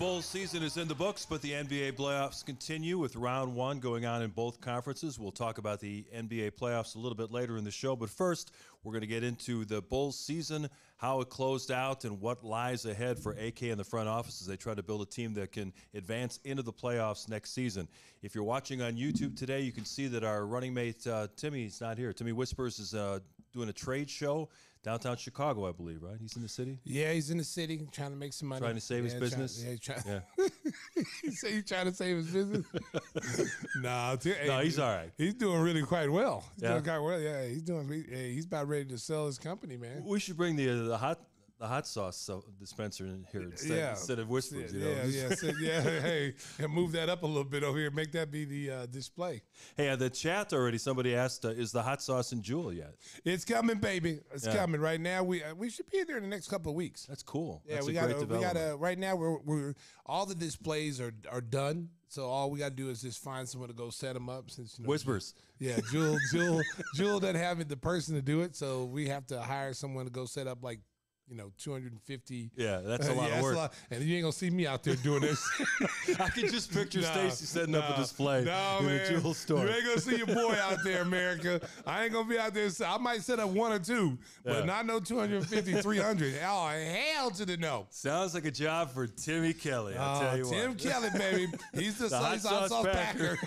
Bulls season is in the books, but the NBA playoffs continue with round one going on in both conferences. We'll talk about the NBA playoffs a little bit later in the show, but first we're going to get into the Bulls season, how it closed out, and what lies ahead for AK and the front office as they try to build a team that can advance into the playoffs next season. If you're watching on YouTube today, you can see that our running mate, Timmy's not here. Timmy Whispers is doing a trade show downtown Chicago, I believe, right? He's in the city? Yeah, he's in the city trying to make some money. Trying to save his business? Yeah. You say he's trying to save his business? No, he's all right. He's doing really quite well. He's Yeah. doing quite well. Yeah, he's about ready to sell his company, man. We should bring the hot sauce dispenser in here instead of Whispers. Hey, and move that up a little bit over here. Make that be the display. Hey, the chat already. Somebody asked, "Is the hot sauce in Jewel yet?" It's coming, baby. It's coming right now. We should be there in the next couple of weeks. That's cool. Yeah, That's we got right now. We're all the displays are done. So all we got to do is just find someone to go set them up. Since Whispers. Yeah, Jewel doesn't have the person to do it, so we have to hire someone to go set up 250. Yeah, that's a lot of work. And you ain't going to see me out there doing this. I can just picture Stacey setting up a display in the Jewel store. You ain't going to see your boy out there, America. I ain't going to be out there. I might set up one or two, but not no 250, 300. Oh, hell to the no. Sounds like a job for Timmy Kelley, I'll tell you Tim what. Kelley, baby. He's the hot sauce packer.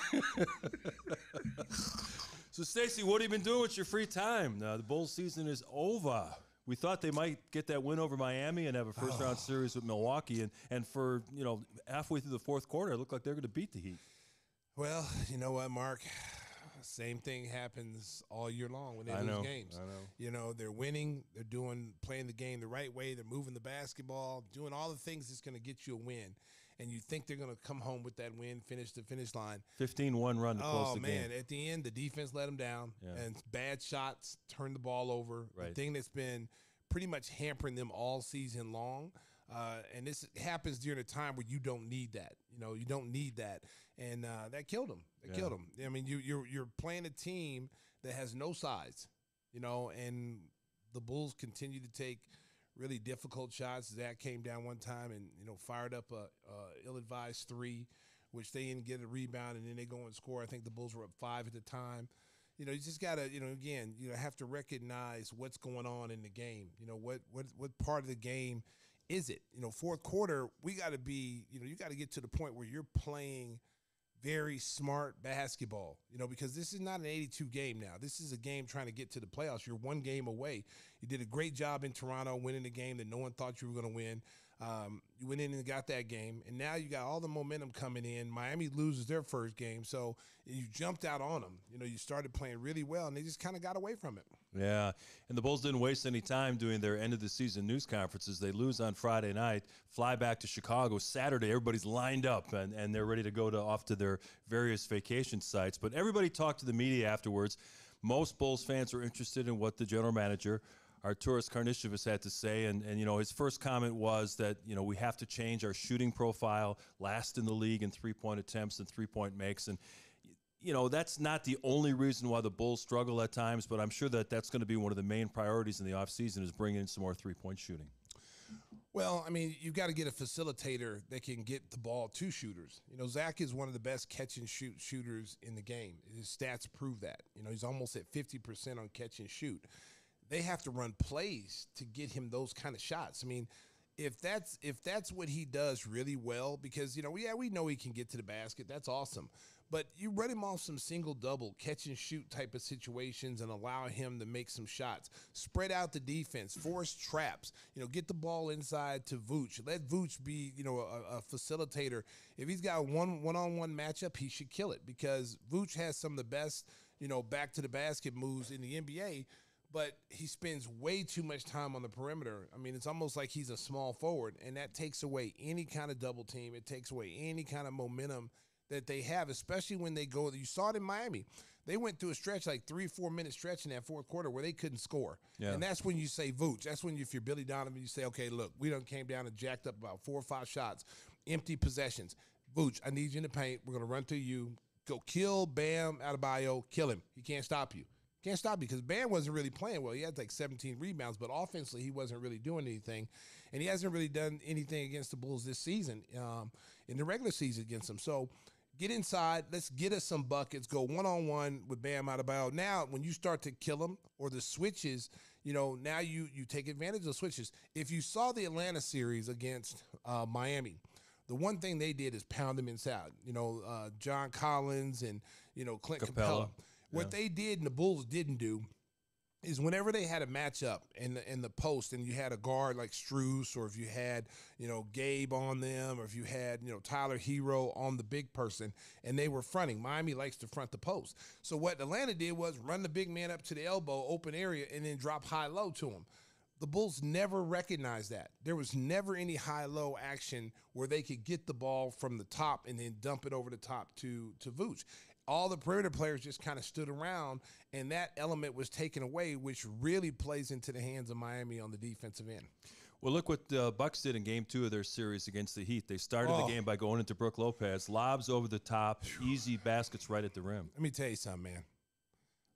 So, Stacey, what have you been doing with your free time? The Bulls season is over. We thought they might get that win over Miami and have a first-round series with Milwaukee. And for, halfway through the fourth quarter, it looked like they're going to beat the Heat. Well, you know what, Mark? Same thing happens all year long when they lose games. I know. They're winning. They're playing the game the right way. They're moving the basketball, doing all the things that's going to get you a win. And you think they're going to come home with that win, finish the finish line. 15-1 run to close the game. Oh, man. At the end, the defense let them down. Yeah. And bad shots turned the ball over. Right. The thing that's been pretty much hampering them all season long. And this happens during a time where you don't need that. You don't need that. And that killed them. Killed them. I mean, you're playing a team that has no size, and the Bulls continue to take really difficult shots. Zach came down one time and, fired up a ill-advised three, which they didn't get a rebound, and then they go and score. I think the Bulls were up 5 at the time. You just got to, again, have to recognize what's going on in the game. What part of the game is it? Fourth quarter, we got to be, you got to get to the point where you're playing very smart basketball, because this is not an 82 game now. This is a game trying to get to the playoffs. You're one game away. You did a great job in Toronto winning the game that no one thought you were going to win. You went in and got that game, and now you got all the momentum coming in. Miami loses their first game, so you jumped out on them. You started playing really well, and they just kind of got away from it. Yeah, and the Bulls didn't waste any time doing their end-of-the-season news conferences. They lose on Friday night, fly back to Chicago. Saturday, everybody's lined up, and they're ready to go off to their various vacation sites. But everybody talked to the media afterwards. Most Bulls fans were interested in what the general manager, Arturas Karnisovas, had to say, and his first comment was that we have to change our shooting profile, last in the league in three-point attempts and three-point makes, and that's not the only reason why the Bulls struggle at times, but I'm sure that that's going to be one of the main priorities in the offseason is bringing in some more three-point shooting. Well, I mean, you've got to get a facilitator that can get the ball to shooters. Zach is one of the best catch-and-shoot shooters in the game. His stats prove that. He's almost at 50% on catch-and-shoot. They have to run plays to get him those kind of shots. I mean, if that's what he does really well, because, we know he can get to the basket. That's awesome. But you run him off some single-double, catch-and-shoot type of situations and allow him to make some shots. Spread out the defense. Force traps. Get the ball inside to Vooch. Let Vooch be, a facilitator. If he's got one-on-one matchup, he should kill it because Vooch has some of the best, back-to-the-basket moves in the NBA, but he spends way too much time on the perimeter. I mean, it's almost like he's a small forward, and that takes away any kind of double team. It takes away any kind of momentum that they have, especially when they go. You saw it in Miami. They went through a stretch, like 3-4 minute stretch in that fourth quarter where they couldn't score. Yeah. And that's when you say Vooch. That's when if you're Billy Donovan, you say, okay, look, we done came down and jacked up about 4 or 5 shots, empty possessions. Vooch, I need you in the paint. We're going to run through you. Go kill Bam Adebayo. Kill him. He can't stop you. Can't stop you because Bam wasn't really playing well. He had like 17 rebounds, but offensively he wasn't really doing anything, and he hasn't really done anything against the Bulls this season in the regular season against them. So get inside. Let's get us some buckets. Go one-on-one with Bam Adebayo. Now, when you start to kill him or the switches, now you take advantage of the switches. If you saw the Atlanta series against Miami, the one thing they did is pound them inside. John Collins and, Clint Capella. What they did and the Bulls didn't do is whenever they had a matchup in the post and you had a guard like Strus, or if you had, Gabe on them, or if you had, Tyler Hero on the big person and they were fronting, Miami likes to front the post. So what Atlanta did was run the big man up to the elbow, open area, and then drop high-low to him. The Bulls never recognized that. There was never any high-low action where they could get the ball from the top and then dump it over the top to Vooch. All the perimeter players just kind of stood around, and that element was taken away, which really plays into the hands of Miami on the defensive end. Well, look what the Bucks did in Game 2 of their series against the Heat. They started the game by going into Brook Lopez, lobs over the top, easy baskets right at the rim. Let me tell you something, man.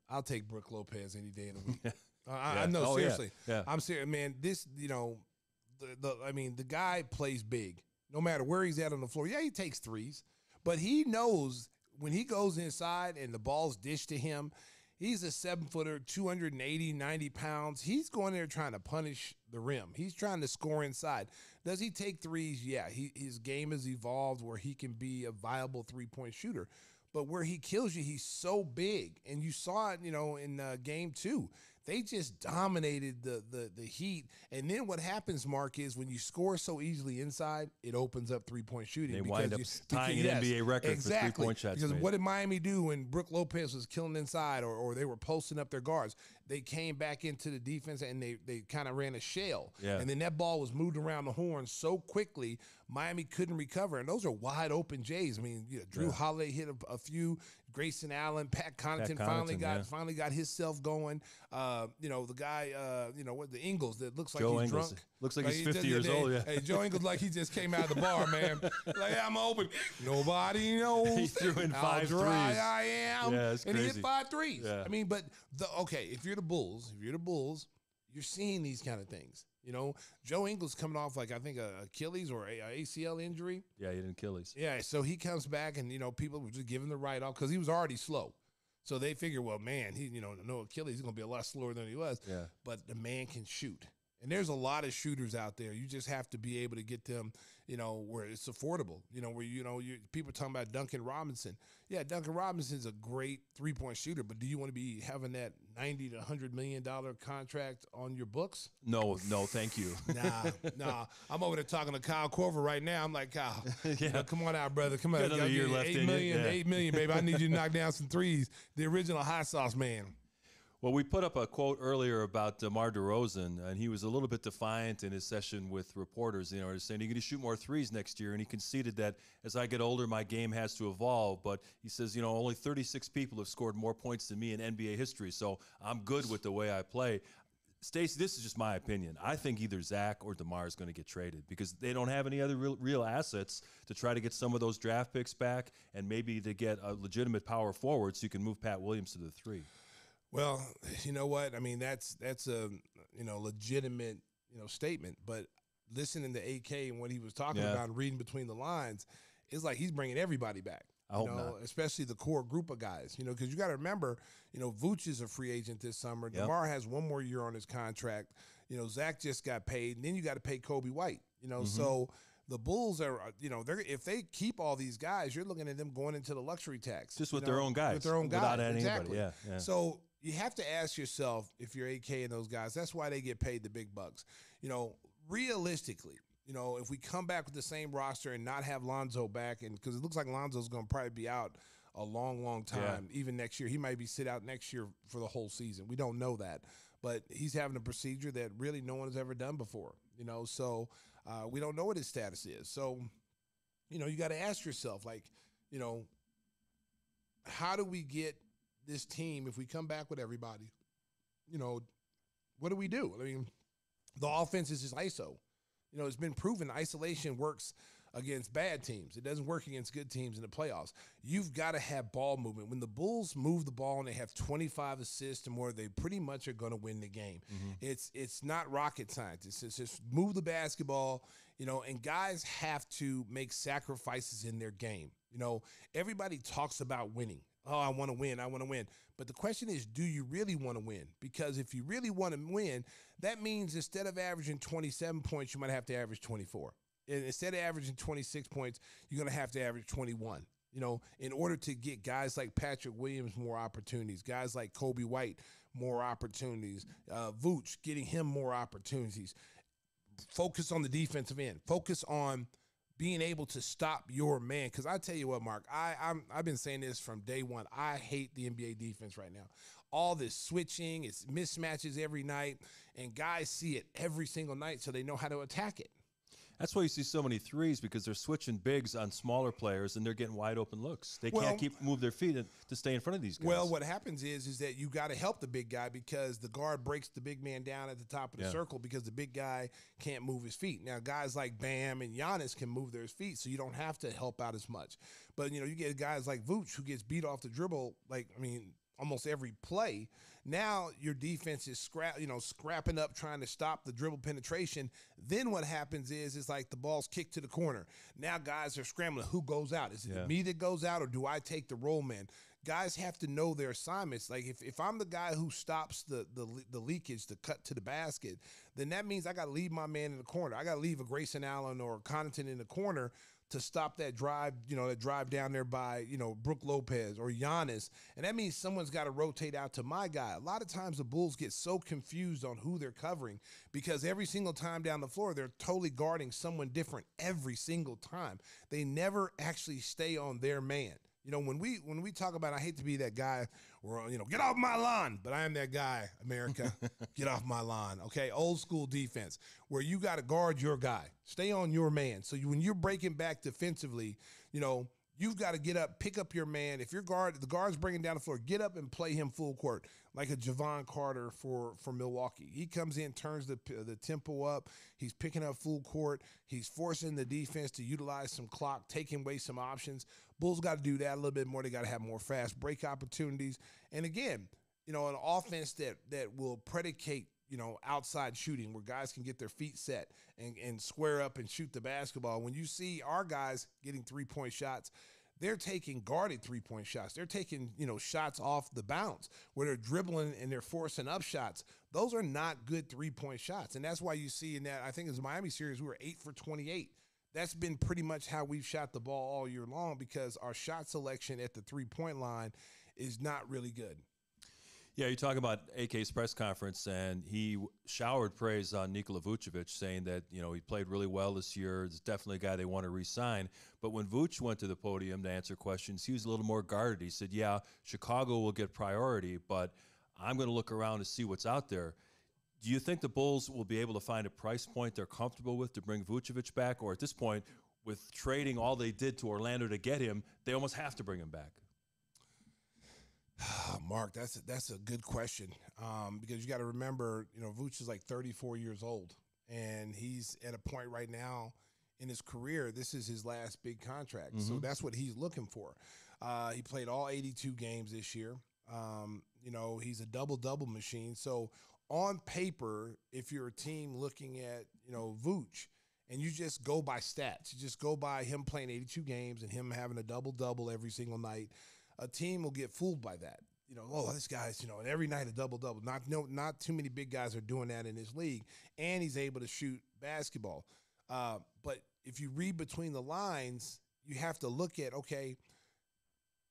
I'll take Brook Lopez any day of the week. I know, seriously. Yeah. I'm serious, man. This, the guy plays big. No matter where he's at on the floor. Yeah, he takes threes, but he knows when he goes inside and the ball's dished to him, he's a 7-footer, 280, 90 pounds. He's going there trying to punish the rim. He's trying to score inside. Does he take threes? Yeah, his game has evolved where he can be a viable three-point shooter. But where he kills you, he's so big. And you saw it, in Game 2. They just dominated the Heat. And then what happens, Mark, is when you score so easily inside, it opens up three-point shooting. They wind up tying an NBA record for three-point shots. Because what did Miami do when Brook Lopez was killing inside or they were posting up their guards? They came back into the defense and they kind of ran a shell. Yeah. And then that ball was moved around the horn so quickly, Miami couldn't recover. And those are wide open Jays. I mean, Drew Holiday hit a few. Grayson Allen, Pat Connaughton finally got himself going. The guy, the Ingles that looks like Joe he's Ingles. drunk. Looks like he's 50 years old. Yeah. Hey, Joe Ingles like he just came out of the bar, man. Like, I'm open. Nobody knows. He threw in how 5 dry threes. I am. Yeah, it's and crazy. he hit 5 threes. Yeah. I mean, but if you're the Bulls, you're seeing these kind of things. Joe Ingles coming off like I think a Achilles or a ACL injury. Yeah, he had an Achilles. Yeah, so he comes back and people were just giving the write off because he was already slow. So they figure, well, man, he no Achilles, he's gonna be a lot slower than he was. Yeah. But the man can shoot. And there's a lot of shooters out there. You just have to be able to get them, where it's affordable. Where people talking about Duncan Robinson. Yeah, Duncan Robinson's a great three-point shooter, but do you want to be having that $90 to $100 million contract on your books? No, thank you. Nah. I'm over there talking to Kyle Korver right now. I'm like, Kyle, come on out, brother. Come on. Got another year left in you. $8 million, baby. I need you to knock down some threes. The original hot sauce man. Well, we put up a quote earlier about DeMar DeRozan, and he was a little bit defiant in his session with reporters. Saying he's going to shoot more threes next year, and he conceded that as I get older, my game has to evolve. But he says, only 36 people have scored more points than me in NBA history, so I'm good with the way I play. Stacey, this is just my opinion. I think either Zach or DeMar is going to get traded because they don't have any other real assets to try to get some of those draft picks back and maybe to get a legitimate power forward so you can move Pat Williams to the 3. Well, you know what? I mean, that's a legitimate statement. But listening to AK and what he was talking about and reading between the lines, it's like he's bringing everybody back. I hope not. Especially the core group of guys. Because you got to remember, Vooch is a free agent this summer. Yep. DeMar has one more year on his contract. Zach just got paid, and then you got to pay Kobe White. So the Bulls are, if they keep all these guys, you're looking at them going into the luxury tax. Just with their own guys. With their own guys. Without adding exactly. anybody. Yeah. So you have to ask yourself, if you're AK and those guys, that's why they get paid the big bucks. Realistically, if we come back with the same roster and not have Lonzo back, and because it looks like Lonzo's going to probably be out a long, long time, even next year. He might be sit out next year for the whole season. We don't know that. But he's having a procedure that really no one has ever done before, So we don't know what his status is. So, you got to ask yourself, how do we get this team, if we come back with everybody, what do we do? I mean, the offense is just ISO. It's been proven isolation works against bad teams. It doesn't work against good teams in the playoffs. You've got to have ball movement. When the Bulls move the ball and they have 25 assists or more, they pretty much are going to win the game. It's not rocket science. It's just move the basketball, and guys have to make sacrifices in their game. Everybody talks about winning. Oh, I want to win. I want to win. But the question is, do you really want to win? Because if you really want to win, that means instead of averaging 27 points, you might have to average 24. And instead of averaging 26 points, you're going to have to average 21. In order to get guys like Patrick Williams more opportunities, guys like Kobe White more opportunities, Vooch getting him more opportunities. Focus on the defensive end. Focus on being able to stop your man. Because I tell you what, Mark, I've been saying this from day one. I hate the NBA defense right now. All this switching, it's mismatches every night, and guys see it every single night, so they know how to attack it. That's why you see so many threes, because they're switching bigs on smaller players and they're getting wide open looks. They can't move their feet to stay in front of these guys. Well, what happens is that you got to help the big guy, because the guard breaks the big man down at the top of the circle because the big guy can't move his feet. Now, guys like Bam and Giannis can move their feet, so you don't have to help out as much. But, you get guys like Vooch who gets beat off the dribble, almost every play. Now your defense is scrapping up, trying to stop the dribble penetration. Then what happens is like the ball's kicked to the corner. Now guys are scrambling. Who goes out? Is it me that goes out, or do I take the roll man? Guys have to know their assignments. Like if I'm the guy who stops the leakage, the cut to the basket, then that means I got to leave my man in the corner. I got to leave a Grayson Allen or Connaughton in the corner to stop that drive, that drive down there by, Brook Lopez or Giannis. And that means someone's got to rotate out to my guy. A lot of times the Bulls get so confused on who they're covering, because every single time down the floor, they're totally guarding someone different every single time. They never actually stay on their man. When we talk about, I hate to be that guy where, get off my lawn, but I am that guy, America. Get off my lawn, okay? Old school defense where you got to guard your guy. Stay on your man. So when you're breaking back defensively, you've got to get up, pick up your man. If the guard's bringing down the floor, get up and play him full court, like a Javon Carter for Milwaukee. He comes in, turns the tempo up. He's picking up full court. He's forcing the defense to utilize some clock, taking away some options. Bulls got to do that a little bit more. They got to have more fast break opportunities. And again, an offense that will predicate, outside shooting, where guys can get their feet set and square up and shoot the basketball. When you see our guys getting three-point shots, they're taking guarded three-point shots. They're taking, shots off the bounce where they're dribbling and they're forcing up shots. Those are not good three-point shots. And that's why you see in that, I think it was the Miami series, we were 8 for 28. That's been pretty much how we've shot the ball all year long, because our shot selection at the three-point line is not really good. Yeah, you talk about AK's press conference, and he showered praise on Nikola Vucevic, saying that, he played really well this year. It's definitely a guy they want to re-sign. But when Vooch went to the podium to answer questions, he was a little more guarded. He said, yeah, Chicago will get priority, but I'm going to look around to see what's out there. Do you think the Bulls will be able to find a price point they're comfortable with to bring Vucevic back? Or at this point, with trading all they did to Orlando to get him, they almost have to bring him back? Mark, that's a good question, because you got to remember, Vooch is like 34 years old, and he's at a point right now in his career. This is his last big contract, so that's what he's looking for. He played all 82 games this year. He's a double-double machine. So on paper, if you're a team looking at, Vooch, and you just go by stats, you just go by him playing 82 games and him having a double-double every single night, a team will get fooled by that. This guy's, every night a double-double. Not too many big guys are doing that in this league, and he's able to shoot basketball. But if you read between the lines, you have to look at, okay,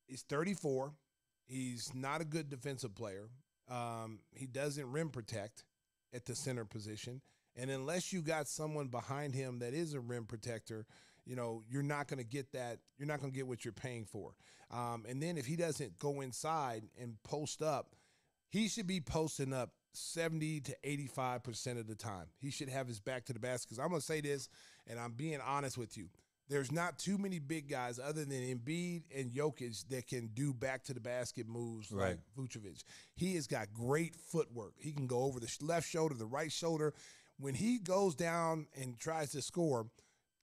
he's 34. He's not a good defensive player. He doesn't rim protect at the center position. And unless you got someone behind him that is a rim protector, you're not going to get that. You're not going to get what you're paying for. And then if he doesn't go inside and post up, he should be posting up 70 to 85% of the time. He should have his back to the basket. Because I'm going to say this, and I'm being honest with you. There's not too many big guys other than Embiid and Jokic that can do back-to-the-basket moves like Vucevic. He has got great footwork. He can go over the left shoulder, the right shoulder. When he goes down and tries to score,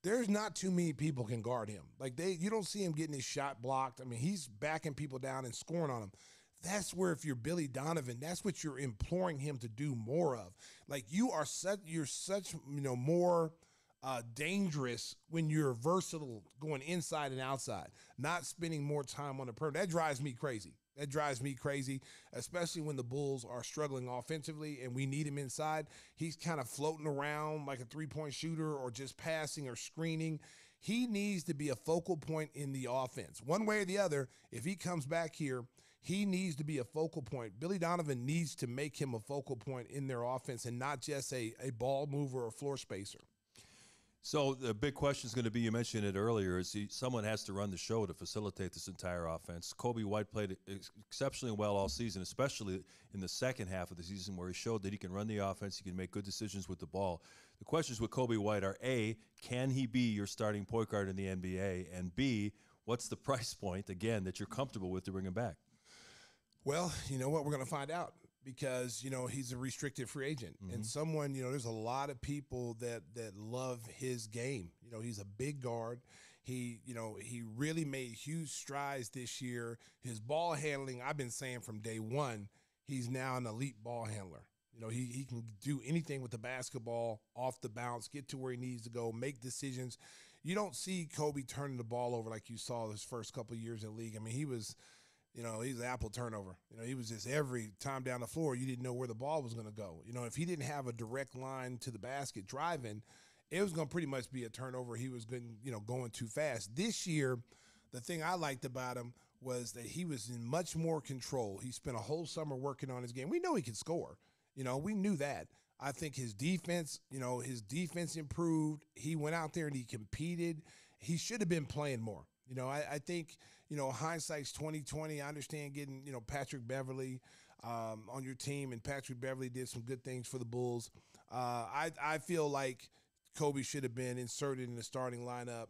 there's not too many people can guard him. Like you don't see him getting his shot blocked. I mean, he's backing people down and scoring on them. That's where if you're Billy Donovan, that's what you're imploring him to do more of. Like you're such more dangerous when you're versatile, going inside and outside, not spending more time on the perimeter. That drives me crazy. That drives me crazy, especially when the Bulls are struggling offensively and we need him inside. He's kind of floating around like a three-point shooter or just passing or screening. He needs to be a focal point in the offense. One way or the other, if he comes back here, he needs to be a focal point. Billy Donovan needs to make him a focal point in their offense and not just a ball mover or floor spacer. So the big question is going to be, you mentioned it earlier, is someone has to run the show to facilitate this entire offense. Coby White played exceptionally well all season, especially in the second half of the season where he showed that he can run the offense, he can make good decisions with the ball. The questions with Coby White are, A, can he be your starting point guard in the NBA? And B, what's the price point, again, that you're comfortable with to bring him back? Well, you know what? We're going to find out. Because, he's a restricted free agent. Mm-hmm. And someone, there's a lot of people that love his game. He's a big guard. He really made huge strides this year. His ball handling, I've been saying from day one, he's now an elite ball handler. He can do anything with the basketball, off the bounce, get to where he needs to go, make decisions. You don't see Coby turning the ball over like you saw his first couple of years in the league. I mean, he was – he's an apple turnover. He was just every time down the floor, you didn't know where the ball was going to go. If he didn't have a direct line to the basket driving, it was going to pretty much be a turnover. He was going too fast. This year, the thing I liked about him was that he was in much more control. He spent a whole summer working on his game. We know he could score. We knew that. I think his defense improved. He went out there and he competed. He should have been playing more. I think, hindsight's 2020. I understand getting, Patrick Beverley on your team, and Patrick Beverley did some good things for the Bulls. I feel like Coby should have been inserted in the starting lineup,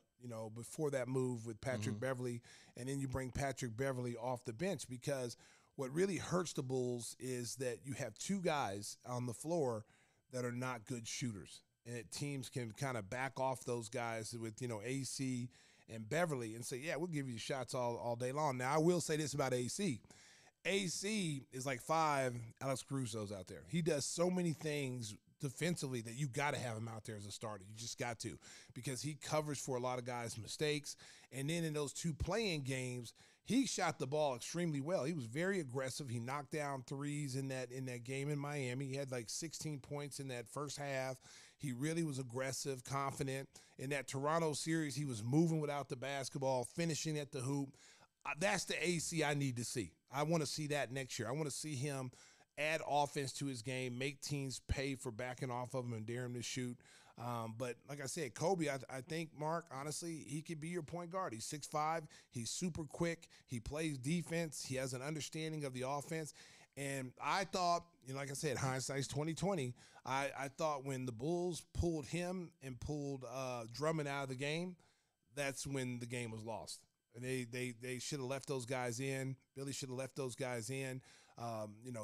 before that move with Patrick Beverley, and then you bring Patrick Beverley off the bench, because what really hurts the Bulls is that you have two guys on the floor that are not good shooters, and teams can kind of back off those guys with, AC and Beverly and say, yeah, we'll give you shots all day long. Now, I will say this about AC. AC is like 5 Alex Caruso's out there. He does so many things defensively that you got to have him out there as a starter. You just got to, because he covers for a lot of guys' mistakes. And then in those 2 playing games, he shot the ball extremely well. He was very aggressive. He knocked down threes in that game in Miami. He had like 16 points in that first half. He really was aggressive, confident. In that Toronto series, he was moving without the basketball, finishing at the hoop. That's the AC I need to see. I want to see that next year. I want to see him add offense to his game, make teams pay for backing off of him and dare him to shoot. But like I said, Coby, I think, Mark, honestly, he could be your point guard. He's 6'5". He's super quick. He plays defense. He has an understanding of the offense. And I thought, like I said, hindsight's 2020. I thought when the Bulls pulled him and pulled Drummond out of the game, that's when the game was lost. And they should have left those guys in. Billy should have left those guys in.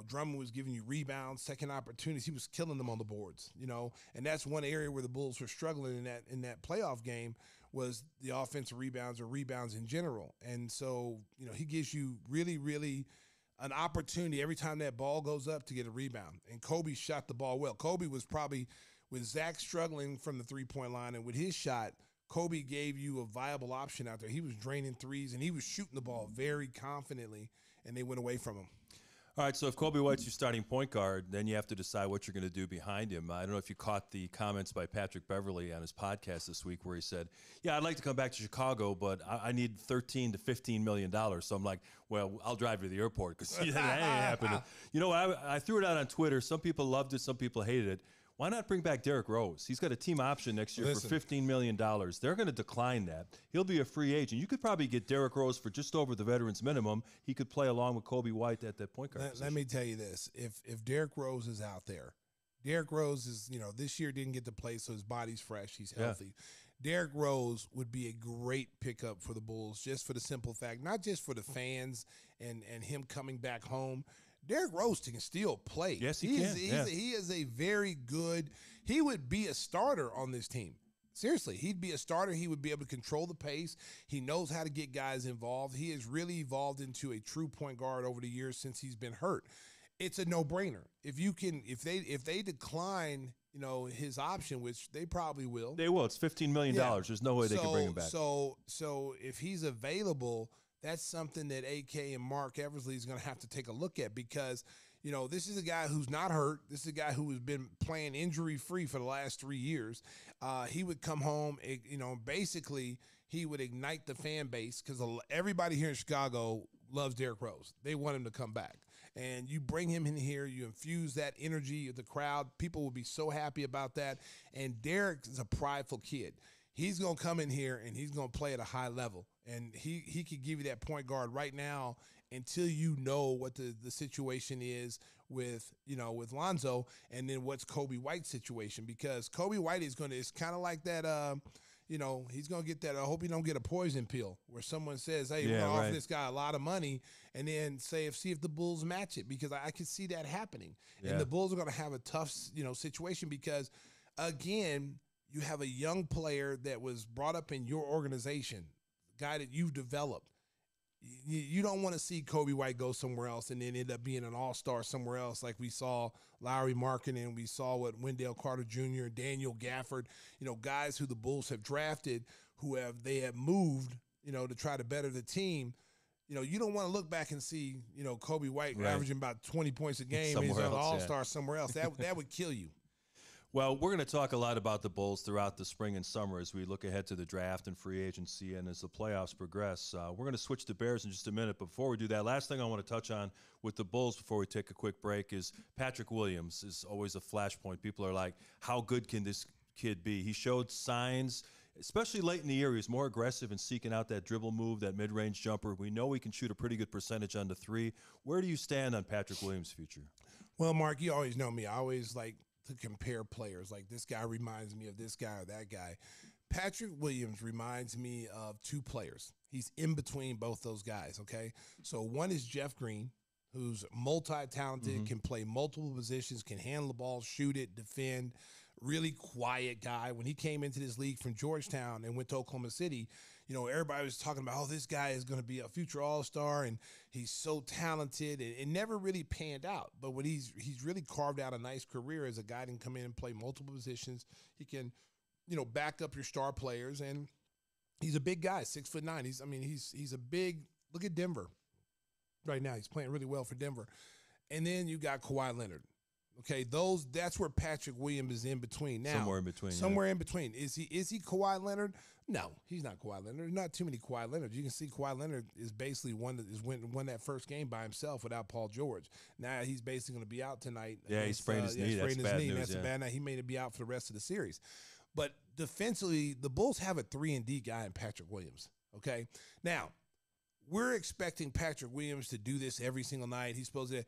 Drummond was giving you rebounds, second opportunities. He was killing them on the boards, and that's one area where the Bulls were struggling in that playoff game, was the offensive rebounds or rebounds in general. And so, he gives you really, really an opportunity every time that ball goes up to get a rebound. And Coby shot the ball well. Coby was probably, with Zach struggling from the three-point line, and with his shot, Coby gave you a viable option out there. He was draining threes, and he was shooting the ball very confidently, and they went away from him. All right, so if Coby White's your starting point guard, then you have to decide what you're going to do behind him. I don't know if you caught the comments by Patrick Beverley on his podcast this week where he said, yeah, I'd like to come back to Chicago, but I need $13 to $15 million. So I'm like, well, I'll drive you to the airport, because that ain't happening. I threw it out on Twitter. Some people loved it. Some people hated it. Why not bring back Derrick Rose? He's got a team option next year for $15 million. They're going to decline that. He'll be a free agent. You could probably get Derrick Rose for just over the veterans minimum. He could play along with Coby White at that point guard position. Let me tell you this. If Derrick Rose is out there, Derrick Rose is, this year didn't get to play, so his body's fresh. He's healthy. Yeah. Derrick Rose would be a great pickup for the Bulls, just for the simple fact, not just for the fans and him coming back home. Derrick Rose can still play. Yes, he can. He is a very good – he would be a starter on this team. Seriously, he'd be a starter. He would be able to control the pace. He knows how to get guys involved. He has really evolved into a true point guard over the years since he's been hurt. It's a no-brainer. If they decline, his option, which they probably will. They will. It's $15 million. Yeah. There's no way they can bring him back. So if he's available, that's something that AK and Mark Eversley is going to have to take a look at, because this is a guy who's not hurt. This is a guy who has been playing injury-free for the last 3 years. He would come home, basically he would ignite the fan base, because everybody here in Chicago loves Derrick Rose. They want him to come back. And you bring him in here, you infuse that energy of the crowd. People will be so happy about that. And Derrick is a prideful kid. He's going to come in here and he's going to play at a high level. And he could give you that point guard right now until you know what the situation is with Lonzo, and then what's Kobe White's situation. Because Kobe White it's kind of like that, he's going to get that, I hope he don't get a poison pill, where someone says, hey, we're going to offer this guy a lot of money, and then see if the Bulls match it, because I can see that happening. Yeah. And the Bulls are going to have a tough, situation, because, again, you have a young player that was brought up in your organization, guy that you've developed. You don't want to see Kobe White go somewhere else and then end up being an all-star somewhere else, like we saw Lauri Markkanen, we saw what Wendell Carter Jr., Daniel Gafford, guys who the Bulls have drafted, they have moved, to try to better the team. You don't want to look back and see, Kobe White averaging about 20 points a game and he's an all-star somewhere else. That would kill you. Well, we're going to talk a lot about the Bulls throughout the spring and summer as we look ahead to the draft and free agency and as the playoffs progress. We're going to switch to Bears in just a minute. But before we do that, last thing I want to touch on with the Bulls before we take a quick break is Patrick Williams is always a flashpoint. People are like, how good can this kid be? He showed signs, especially late in the year. He was more aggressive in seeking out that dribble move, that mid-range jumper. We know he can shoot a pretty good percentage on the three. Where do you stand on Patrick Williams' future? Well, Mark, you always know me. I always like to compare players. Like, this guy reminds me of this guy or that guy. Patrick Williams reminds me of two players. He's in between both those guys, okay? So one is Jeff Green, who's multi-talented, can play multiple positions, can handle the ball, shoot it, defend, really quiet guy. When he came into this league from Georgetown and went to Oklahoma City, everybody was talking about, oh, this guy is going to be a future all-star, and he's so talented, and it never really panned out. But what he's really carved out a nice career as a guy that can come in and play multiple positions. He can, back up your star players, and he's a big guy, 6'9". He's a big. Look at Denver right now. He's playing really well for Denver. And then you got Kawhi Leonard. Okay, that's where Patrick Williams is in between now. Somewhere in between. Somewhere in between. Is he Kawhi Leonard? No, he's not Kawhi Leonard. There's not too many Kawhi Leonards. You can see Kawhi Leonard is basically won that first game by himself without Paul George. Now he's basically going to be out tonight. Yeah, he sprained his knee. That's bad news. That's a bad night. He may be out for the rest of the series. But defensively, the Bulls have a 3-and-D guy in Patrick Williams. Okay, now we're expecting Patrick Williams to do this every single night. He's supposed to.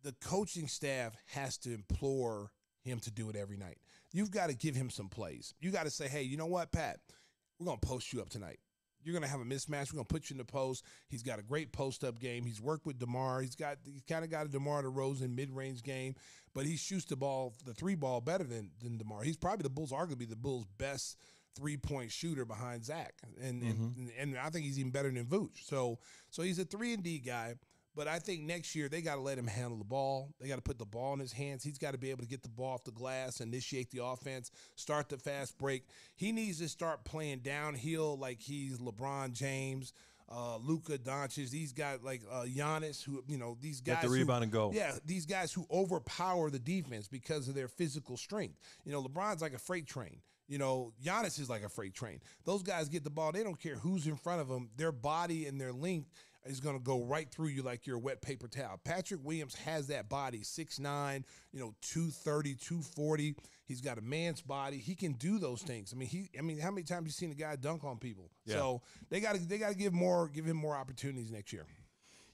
The coaching staff has to implore him to do it every night. You've got to give him some plays. You got to say, hey, you know what, Pat? We're going to post you up tonight. You're going to have a mismatch. We're going to put you in the post. He's got a great post-up game. He's worked with DeMar. He's kind of got a DeMar DeRozan mid-range game, but he shoots the three ball better than DeMar. He's probably arguably the Bulls' best three-point shooter behind Zach. And I think he's even better than Vooch. So he's a 3-and-D guy. But I think next year they got to let him handle the ball. They got to put the ball in his hands. He's got to be able to get the ball off the glass, initiate the offense, start the fast break. He needs to start playing downhill like he's LeBron James, Luka Doncic. These guys like Giannis, who these guys get the rebound and go. Yeah, these guys who overpower the defense because of their physical strength. LeBron's like a freight train. Giannis is like a freight train. Those guys get the ball. They don't care who's in front of them. Their body and their length is going to go right through you like you're a wet paper towel. Patrick Williams has that body, 6'9", 230, 240. He's got a man's body. He can do those things. How many times have you seen a guy dunk on people? Yeah. So they got to give him more opportunities next year.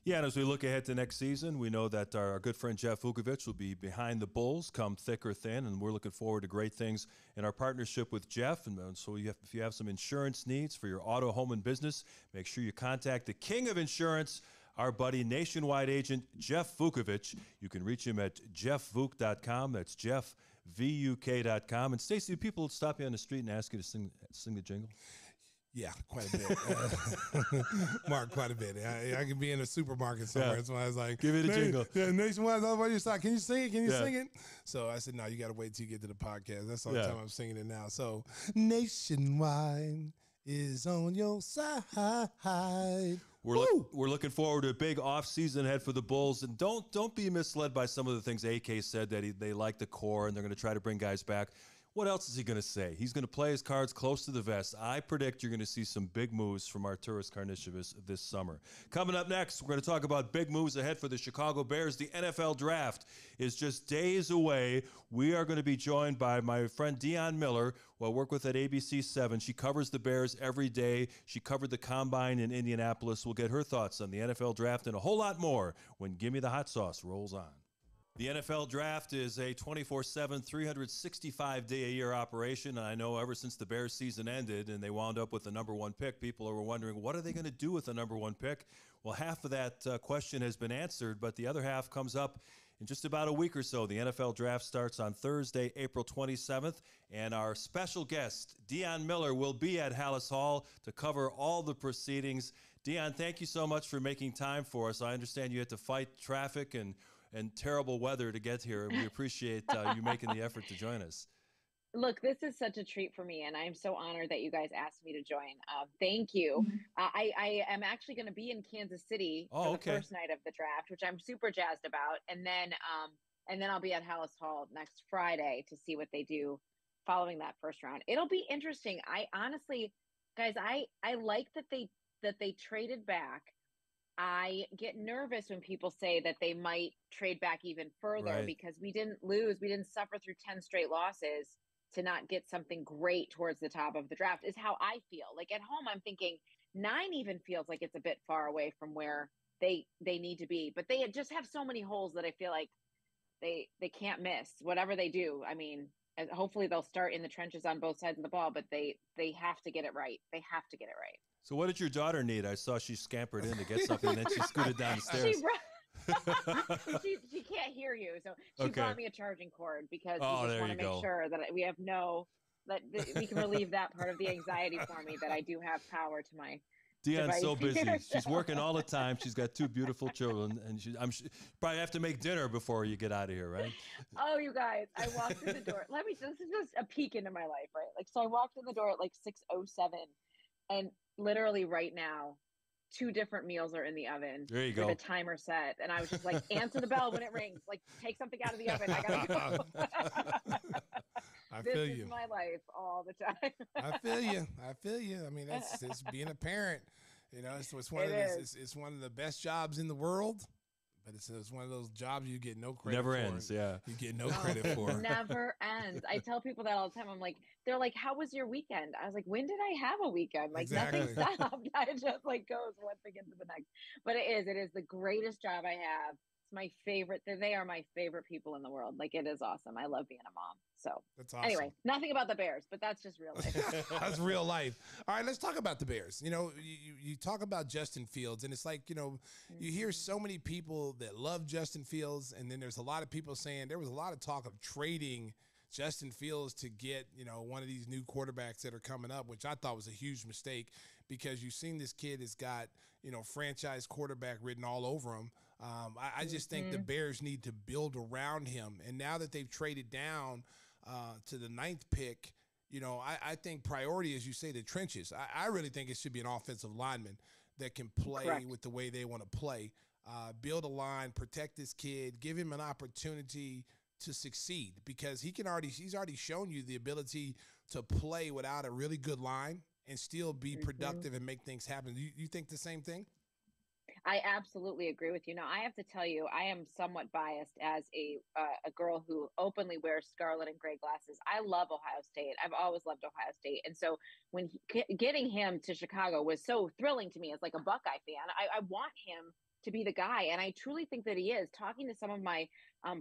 Yeah, and as we look ahead to next season, we know that our good friend Jeff Vukovic will be behind the Bulls come thick or thin, and we're looking forward to great things in our partnership with Jeff. And so if you have some insurance needs for your auto, home, and business, make sure you contact the king of insurance, our buddy nationwide agent Jeff Vukovich. You can reach him at jeffvuk.com. That's jeffvuk.com. And Stacey, do people stop you on the street and ask you to sing the jingle? Yeah, quite a bit. Mark, quite a bit. I can be in a supermarket somewhere. So I was like, give me the jingle. Yeah, nationwide, can you sing it? Can you sing it? So I said, no, you got to wait till you get to the podcast. That's the only time I'm singing it now. So nationwide is on your side. We're looking forward to a big offseason ahead for the Bulls. And don't be misled by some of the things AK said, that they like the core and they're going to try to bring guys back. What else is he going to say? He's going to play his cards close to the vest. I predict you're going to see some big moves from Arturas Karnisovas this summer. Coming up next, we're going to talk about big moves ahead for the Chicago Bears. The NFL Draft is just days away. We are going to be joined by my friend Dionne Miller, who I work with at ABC 7. She covers the Bears every day. She covered the Combine in Indianapolis. We'll get her thoughts on the NFL Draft and a whole lot more when Gimme the Hot Sauce rolls on. The NFL Draft is a 24/7, 365-day-a-year operation. And I know ever since the Bears season ended and they wound up with the number 1 pick, people are wondering, what are they going to do with the number 1 pick? Well, half of that question has been answered, but the other half comes up in just about a week or so. The NFL Draft starts on Thursday, April 27th, and our special guest, Dionne Miller, will be at Hallis Hall to cover all the proceedings. Dionne, thank you so much for making time for us. I understand you had to fight traffic and terrible weather to get here, and we appreciate you making the effort to join us. Look, this is such a treat for me, and I'm so honored that you guys asked me to join. Thank you. I am actually going to be in Kansas City for the first night of the draft, which I'm super jazzed about, and then I'll be at Hallis Hall next Friday to see what they do following that first round. It'll be interesting. I honestly, guys, I like that they traded back. I get nervous when people say that they might trade back even further because we didn't suffer through 10 straight losses to not get something great towards the top of the draft, is how I feel. Like at home, I'm thinking 9 even feels like it's a bit far away from where they need to be, but they just have so many holes that I feel like they can't miss whatever they do. I mean, hopefully they'll start in the trenches on both sides of the ball, but they have to get it right. They have to get it right. So what did your daughter need? I saw she scampered in to get something, and then she scooted downstairs. She can't hear you, so she brought me a charging cord because we just want to make sure that we have that we can relieve that part of the anxiety for me, that I do have power to my Dionne's so busy. She's working all the time. She's got 2 beautiful children, and probably have to make dinner before you get out of here, right? Oh, you guys, I walked in the door. This is just a peek into my life, right? Like, so I walked in the door at like 6:07, and literally right now, 2 different meals are in the oven. There you go. With a timer set, and I was just like, answer the bell when it rings. Like, take something out of the oven. I gotta go. This is my life all the time. I feel you. I mean, it's being a parent. You know, it's one of the best jobs in the world, but it's one of those jobs you get no credit for. Never ends, yeah. You get no credit for. Never ends. I tell people that all the time. I'm like, they're like, how was your weekend? I was like, when did I have a weekend? Like, nothing stopped. I just like goes one thing into the next. But it is the greatest job I have. It's my favorite. They are my favorite people in the world. Like, it is awesome. I love being a mom. So that's awesome. Anyway, nothing about the Bears, but that's just real life. That's real life. All right, let's talk about the Bears. You know, you talk about Justin Fields, and it's like, you know, you hear so many people that love Justin Fields, and then there's a lot of people saying there was a lot of talk of trading Justin Fields to get, you know, one of these new quarterbacks that are coming up, which I thought was a huge mistake, because you've seen this kid has got, you know, franchise quarterback written all over him. I just think the Bears need to build around him. And now that they've traded down to the 9th pick, you know, I think priority, as you say, the trenches. I really think it should be an offensive lineman that can play with the way they want to play. Build a line, protect this kid, give him an opportunity to succeed, because he's already shown you the ability to play without a really good line and still be productive and make things happen. You think the same thing? I absolutely agree with you. Now, I have to tell you, I am somewhat biased as a girl who openly wears scarlet and gray glasses. I love Ohio State. I've always loved Ohio State. And so when getting him to Chicago was so thrilling to me as like a Buckeye fan. I want him to be the guy. And I truly think that he is. Talking to some of my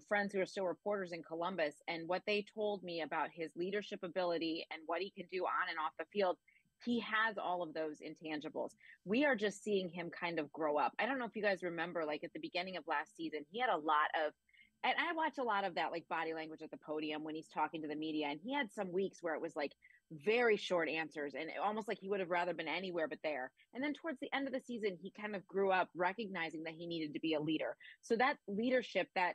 friends who are still reporters in Columbus, and what they told me about his leadership ability and what he can do on and off the field, he has all of those intangibles. We are just seeing him kind of grow up. I don't know if you guys remember, like at the beginning of last season, he had a lot of, and I watch a lot of that, like body language at the podium when he's talking to the media. And he had some weeks where it was like very short answers and almost like he would have rather been anywhere but there. And then towards the end of the season, he kind of grew up recognizing that he needed to be a leader. So that leadership, that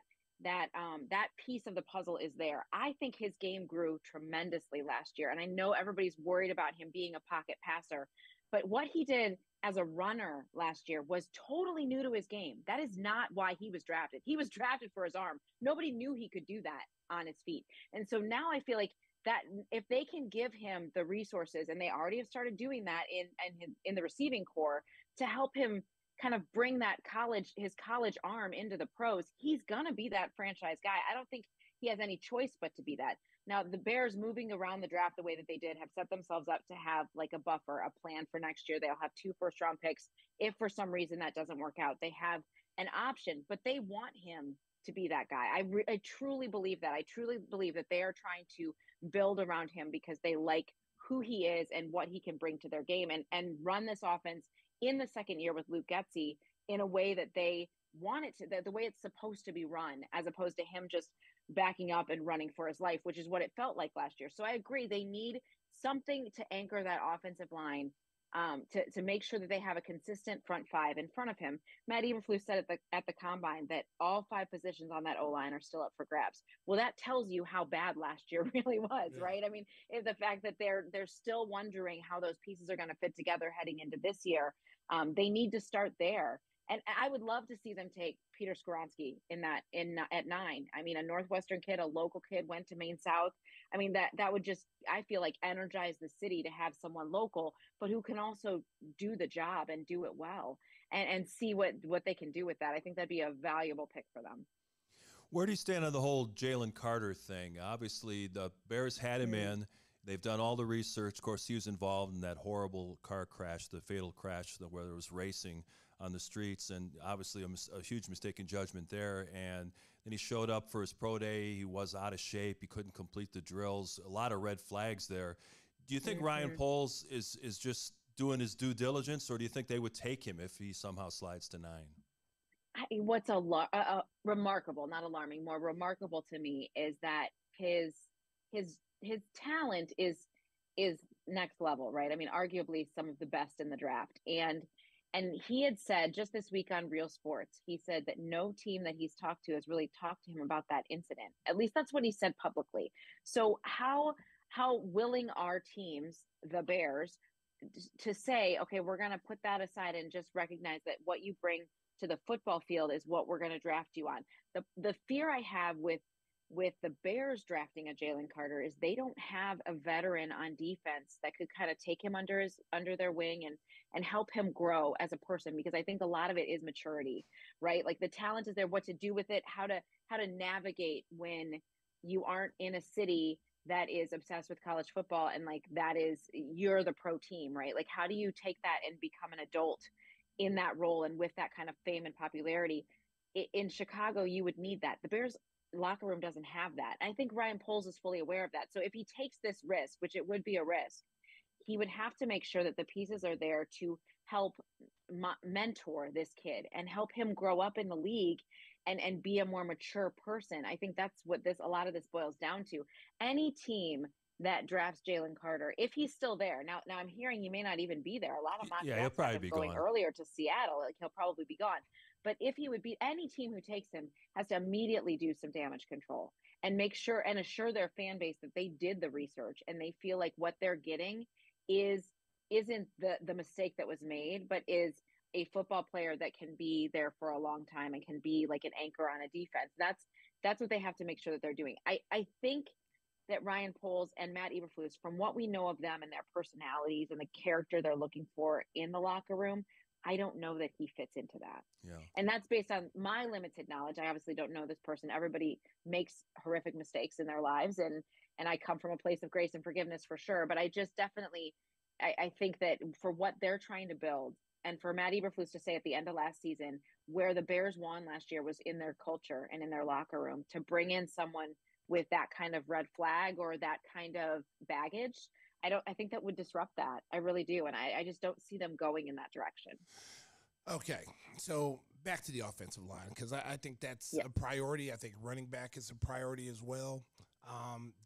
piece of the puzzle is there. I think his game grew tremendously last year. And I know everybody's worried about him being a pocket passer, but what he did as a runner last year was totally new to his game. That is not why he was drafted. He was drafted for his arm. Nobody knew he could do that on his feet. And so now I feel like that if they can give him the resources, and they already have started doing that in the receiving core to help him kind of bring his college arm into the pros, he's going to be that franchise guy. I don't think he has any choice but to be that. Now, the Bears moving around the draft the way that they did have set themselves up to have like a buffer, a plan for next year. They'll have 2 first-round picks. If for some reason that doesn't work out, they have an option, but they want him to be that guy. I truly believe that. I truly believe that they are trying to build around him because they like who he is and what he can bring to their game, and run this offense in the second year with Luke Getsy in a way that they want it to, the way it's supposed to be run, as opposed to him just backing up and running for his life, which is what it felt like last year. So I agree. They need something to anchor that offensive line, to make sure that they have a consistent front 5 in front of him. Matt Eberflus said at the combine that all 5 positions on that O-line are still up for grabs. Well, that tells you how bad last year really was, yeah. Right? I mean, the fact that they're still wondering how those pieces are going to fit together heading into this year, they need to start there. And I would love to see them take Peter Skoronski at 9. I mean, a Northwestern kid, a local kid, went to Maine South. I mean, that would just, I feel like, energize the city to have someone local, but who can also do the job and do it well, and see what they can do with that. I think that'd be a valuable pick for them. Where do you stand on the whole Jalen Carter thing? Obviously, the Bears had him in. They've done all the research. Of course, he was involved in that horrible car crash, the fatal crash where there was racing on the streets, and obviously a huge mistake in judgment there. And then he showed up for his pro day. He was out of shape. He couldn't complete the drills. A lot of red flags there. Do you think Ryan Poles is just doing his due diligence, or do you think they would take him if he somehow slides to 9? What's remarkable, not alarming, more remarkable to me is that his talent is next level, right? I mean, arguably some of the best in the draft. And he had said just this week on Real Sports, he said that no team that he's talked to has really talked to him about that incident. At least that's what he said publicly. So how willing are teams, the Bears, to say, okay, we're going to put that aside and just recognize that what you bring to the football field is what we're going to draft you on. The fear I have with the Bears drafting a Jalen Carter is they don't have a veteran on defense that could kind of take him under their wing and help him grow as a person, because I think a lot of it is maturity, right? Like the talent is there, what to do with it, how to navigate when you aren't in a city that is obsessed with college football and like you're the pro team, right? Like how do you take that and become an adult in that role and with that kind of fame and popularity? In Chicago, you would need that. The Bears locker room doesn't have that. I think Ryan Poles is fully aware of that. So if he takes this risk, which it would be a risk, he would have to make sure that the pieces are there to help mentor this kid and help him grow up in the league and be a more mature person. I think that's what a lot of this boils down to. Any team that drafts Jalen Carter, if he's still there. Now I'm hearing he may not even be there. A lot of mock he'll probably be going gone earlier to Seattle. Like he'll probably be gone. But if he would be, any team who takes him has to immediately do some damage control and make sure and assure their fan base that they did the research and they feel like what they're getting isn't the mistake that was made, but is a football player that can be there for a long time and can be like an anchor on a defense. That's what they have to make sure that they're doing. I think that Ryan Poles and Matt Eberflus, from what we know of them and their personalities and the character they're looking for in the locker room, I don't know that he fits into that. Yeah. And that's based on my limited knowledge. I obviously don't know this person. Everybody makes horrific mistakes in their lives. And I come from a place of grace and forgiveness for sure. But I just definitely, I think that for what they're trying to build, and for Matt Eberflus to say at the end of last season, where the Bears won last year was in their culture and in their locker room, to bring in someone with that kind of red flag or that kind of baggage, I think that would disrupt that. I really do. And I just don't see them going in that direction. Okay. So back to the offensive line, because I think that's Yeah. a priority. I think running back is a priority as well.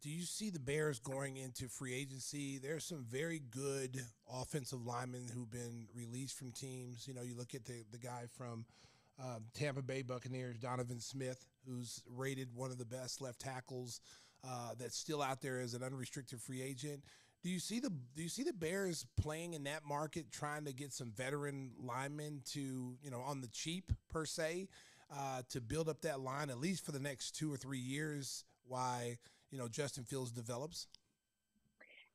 Do you see the Bears going into free agency? There's some very good offensive linemen who've been released from teams. You know, you look at the guy from Tampa Bay Buccaneers, Donovan Smith, who's rated one of the best left tackles that's still out there as an unrestricted free agent. Do you see the Bears playing in that market, trying to get some veteran linemen to, you know, on the cheap per se, to build up that line at least for the next 2 or 3 years, while, you know, Justin Fields develops?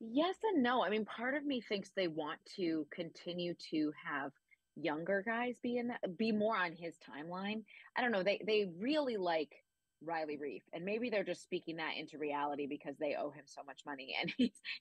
Yes and no. I mean, part of me thinks they want to continue to have younger guys be more on his timeline. I don't know. They really like Riley Reef, and maybe they're just speaking that into reality because they owe him so much money, and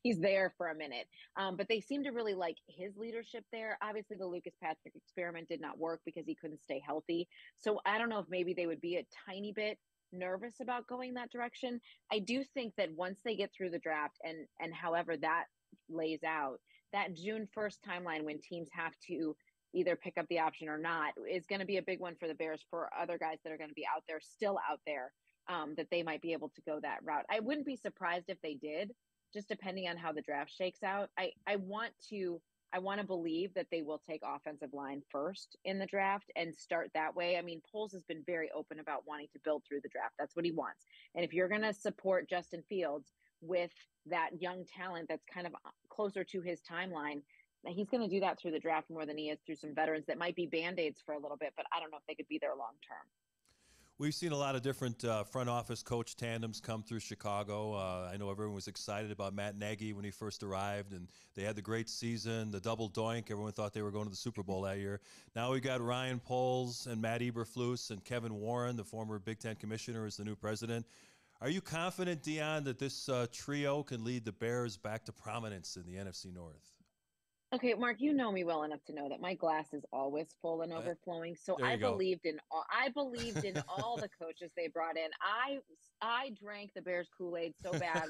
he's there for a minute. But they seem to really like his leadership there. Obviously, the Lucas Patrick experiment did not work because he couldn't stay healthy. So I don't know if maybe they would be a tiny bit nervous about going that direction. I do think that once they get through the draft and however that lays out, that June 1st timeline when teams have to either pick up the option or not is going to be a big one for the Bears, for other guys that are going to be out there, still out there, that they might be able to go that route. I wouldn't be surprised if they did, just depending on how the draft shakes out. I want to believe that they will take offensive line first in the draft and start that way. I mean, Poles has been very open about wanting to build through the draft. That's what he wants. And if you're going to support Justin Fields with that young talent that's kind of closer to his timeline, he's going to do that through the draft more than he is through some veterans that might be Band-Aids for a little bit, but I don't know if they could be there long term. We've seen a lot of different front office coach tandems come through Chicago. I know everyone was excited about Matt Nagy when he first arrived, and they had the great season, the double doink. Everyone thought they were going to the Super Bowl that year. Now we got Ryan Poles and Matt Eberflus and Kevin Warren, the former Big Ten commissioner, is the new president. Are you confident, Dionne, that this trio can lead the Bears back to prominence in the NFC North? Okay, Mark, you know me well enough to know that my glass is always full and overflowing. So There you go. I believed in all the coaches they brought in. I drank the Bears Kool-Aid so bad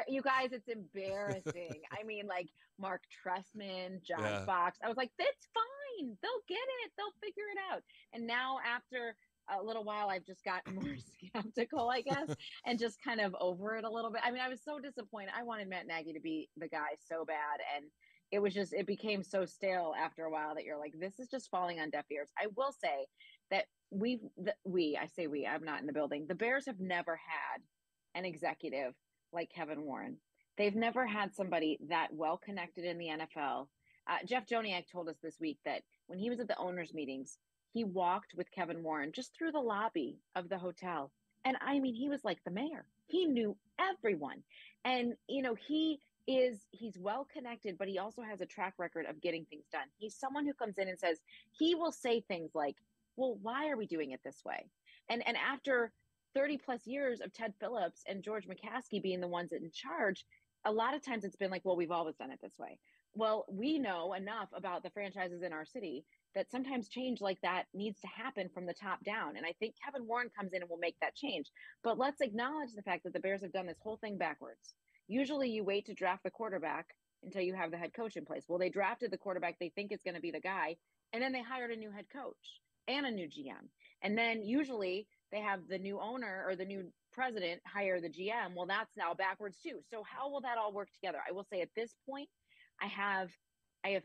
you guys, it's embarrassing. I mean, like Mark Trestman, John Fox. I was like, that's fine. They'll get it. They'll figure it out. And now after a little while, I've just gotten more skeptical, I guess, and just kind of over it a little bit. I mean, I was so disappointed. I wanted Matt Nagy to be the guy so bad, and it became so stale after a while that you're like, this is just falling on deaf ears. I will say that I'm not in the building. The Bears have never had an executive like Kevin Warren. They've never had somebody that well connected in the NFL. Jeff Joniak told us this week that when he was at the owners' meetings, he walked with Kevin Warren just through the lobby of the hotel. And I mean, he was like the mayor. He knew everyone. And, you know, he's well connected, but he also has a track record of getting things done. He's someone who comes in and says, he will say things like, well, why are we doing it this way? And after 30 plus years of Ted Phillips and George McCaskey being the ones in charge, a lot of times it's been like, well, we've always done it this way. Well, we know enough about the franchises in our city that sometimes change like that needs to happen from the top down. And I think Kevin Warren comes in and will make that change. But let's acknowledge the fact that the Bears have done this whole thing backwards. Usually you wait to draft the quarterback until you have the head coach in place. Well, they drafted the quarterback they think is going to be the guy, and then they hired a new head coach and a new GM. And then usually they have the new owner or the new president hire the GM. Well, that's now backwards too. So how will that all work together? I will say at this point, I have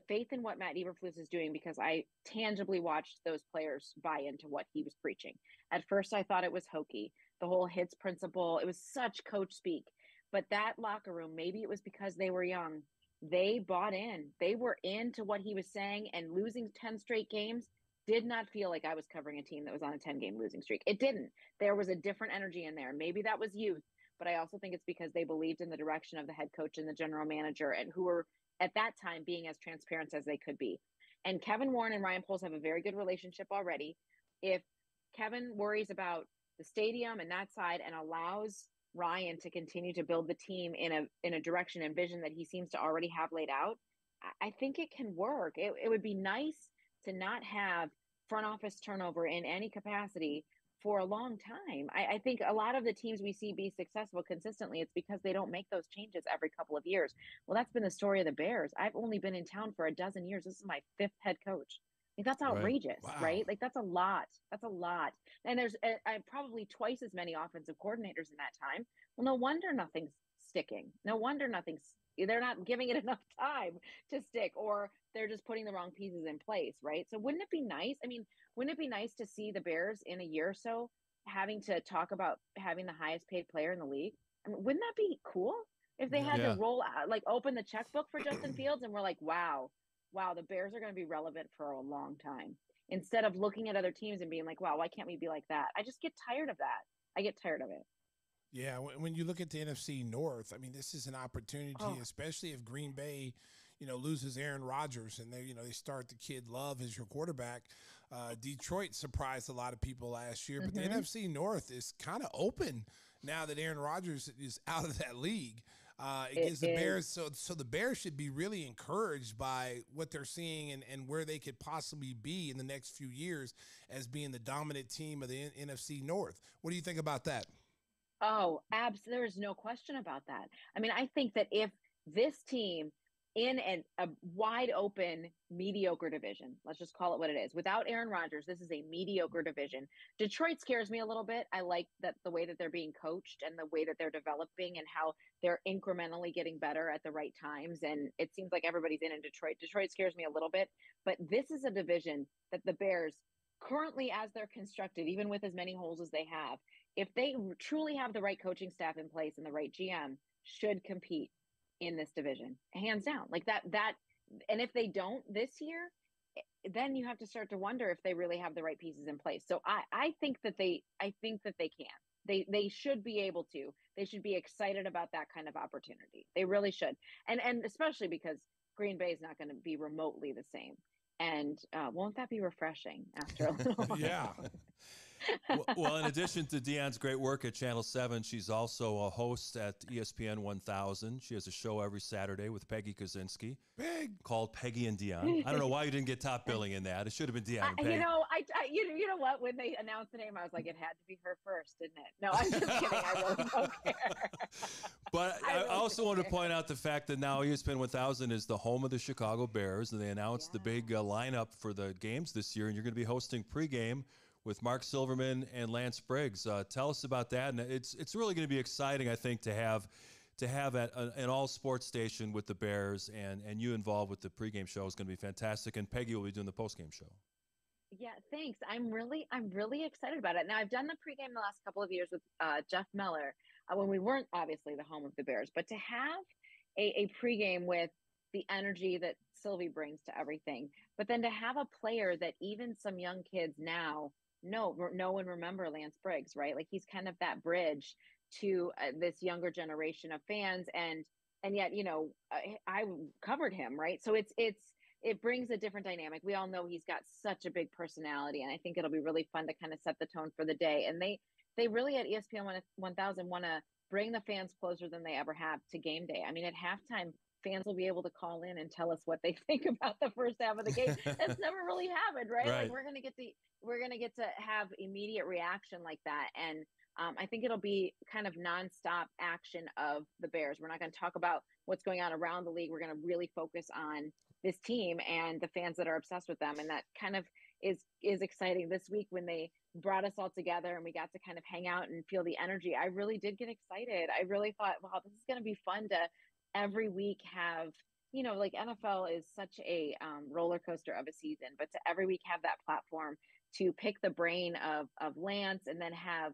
faith in what Matt Eberflus is doing because I tangibly watched those players buy into what he was preaching. At first, I thought it was hokey. The whole hits principle, it was such coach speak. But that locker room, maybe it was because they were young. They bought in. They were into what he was saying, and losing 10 straight games did not feel like I was covering a team that was on a 10-game losing streak. It didn't. There was a different energy in there. Maybe that was youth, but I also think it's because they believed in the direction of the head coach and the general manager, and who were at that time being as transparent as they could be. And Kevin Warren and Ryan Poles have a very good relationship already. If Kevin worries about the stadium and that side and allows Ryan to continue to build the team in a direction and vision that he seems to already have laid out, I think it can work. It would be nice to not have front office turnover in any capacity for a long time. I think a lot of the teams we see be successful consistently, it's because they don't make those changes every couple of years. Well, that's been the story of the Bears. I've only been in town for a dozen years. This is my 5th head coach. Like, that's Right. outrageous, Wow. right? Like, that's a lot. That's a lot. And there's probably twice as many offensive coordinators in that time. Well, no wonder nothing's sticking. No wonder they're not giving it enough time to stick, or they're just putting the wrong pieces in place, right? So wouldn't it be nice? I mean, wouldn't it be nice to see the Bears in a year or so having to talk about having the highest paid player in the league? I mean, wouldn't that be cool if they had Yeah. to roll out, like open the checkbook for Justin Fields and we're like, wow, the Bears are going to be relevant for a long time, instead of looking at other teams and being like, wow, why can't we be like that? I just get tired of that. I get tired of it. Yeah, when you look at the NFC North, I mean, this is an opportunity, especially if Green Bay, loses Aaron Rodgers and they start the kid Love as your quarterback. Detroit surprised a lot of people last year, but the NFC North is kind of open now that Aaron Rodgers is out of that league. It gives the Bears, so the Bears should be really encouraged by what they're seeing and where they could possibly be in the next few years as being the dominant team of the NFC North. What do you think about that? Oh, absolutely. There's no question about that. I mean, I think that if this team in a wide open, mediocre division, let's just call it what it is, without Aaron Rodgers, this is a mediocre division. Detroit scares me a little bit. I like that the way that they're being coached and the way that they're developing and how they're incrementally getting better at the right times. And it seems like everybody's in Detroit. Detroit scares me a little bit, but this is a division that the Bears currently, as they're constructed, even with as many holes as they have, if they truly have the right coaching staff in place and the right GM, should compete in this division, hands down. Like that. And if they don't this year, then you have to start to wonder if they really have the right pieces in place. So I think that they can. They should be able to. They should be excited about that kind of opportunity. They really should. And especially because Green Bay is not going to be remotely the same. And won't that be refreshing after a little while? Yeah. Well, in addition to Dionne's great work at Channel 7, she's also a host at ESPN 1000. She has a show every Saturday with Peggy Kusinski called Peggy and Dionne. I don't know why you didn't get top billing in that. It should have been Dionne and Peggy. You know what? When they announced the name, I was like, it had to be her first, didn't it? No, I'm just kidding. I really don't care. But I also want to point out the fact that now ESPN 1000 is the home of the Chicago Bears, and they announced the big lineup for the games this year, and you're going to be hosting pregame with Mark Silverman and Lance Briggs. Tell us about that. And it's really going to be exciting, I think, to have an all sports station with the Bears, and you involved with the pregame show is going to be fantastic. And Peggy will be doing the postgame show. Yeah, thanks. I'm really excited about it. Now, I've done the pregame the last couple of years with Jeff Meller when we weren't obviously the home of the Bears, but to have a pregame with the energy that Sylvie brings to everything, but then to have a player that even some young kids now know and remember, Lance Briggs, right? Like, he's kind of that bridge to this younger generation of fans, and yet, I covered him, right? So it brings a different dynamic. We all know he's got such a big personality, and I think it'll be really fun to kind of set the tone for the day. And they really at ESPN 1000 want to bring the fans closer than they ever have to game day. I mean, at halftime, fans will be able to call in and tell us what they think about the first half of the game. That's never really happened, right? Like, we're gonna get to have immediate reaction like that, and I think it'll be kind of nonstop action of the Bears. We're not going to talk about what's going on around the league. We're going to really focus on this team and the fans that are obsessed with them, and that kind of is exciting. This week, when they brought us all together and we got to kind of hang out and feel the energy, I really did get excited. I really thought, wow, this is going to be fun to every week have, like, NFL is such a roller coaster of a season, but to every week have that platform to pick the brain of Lance, and then have,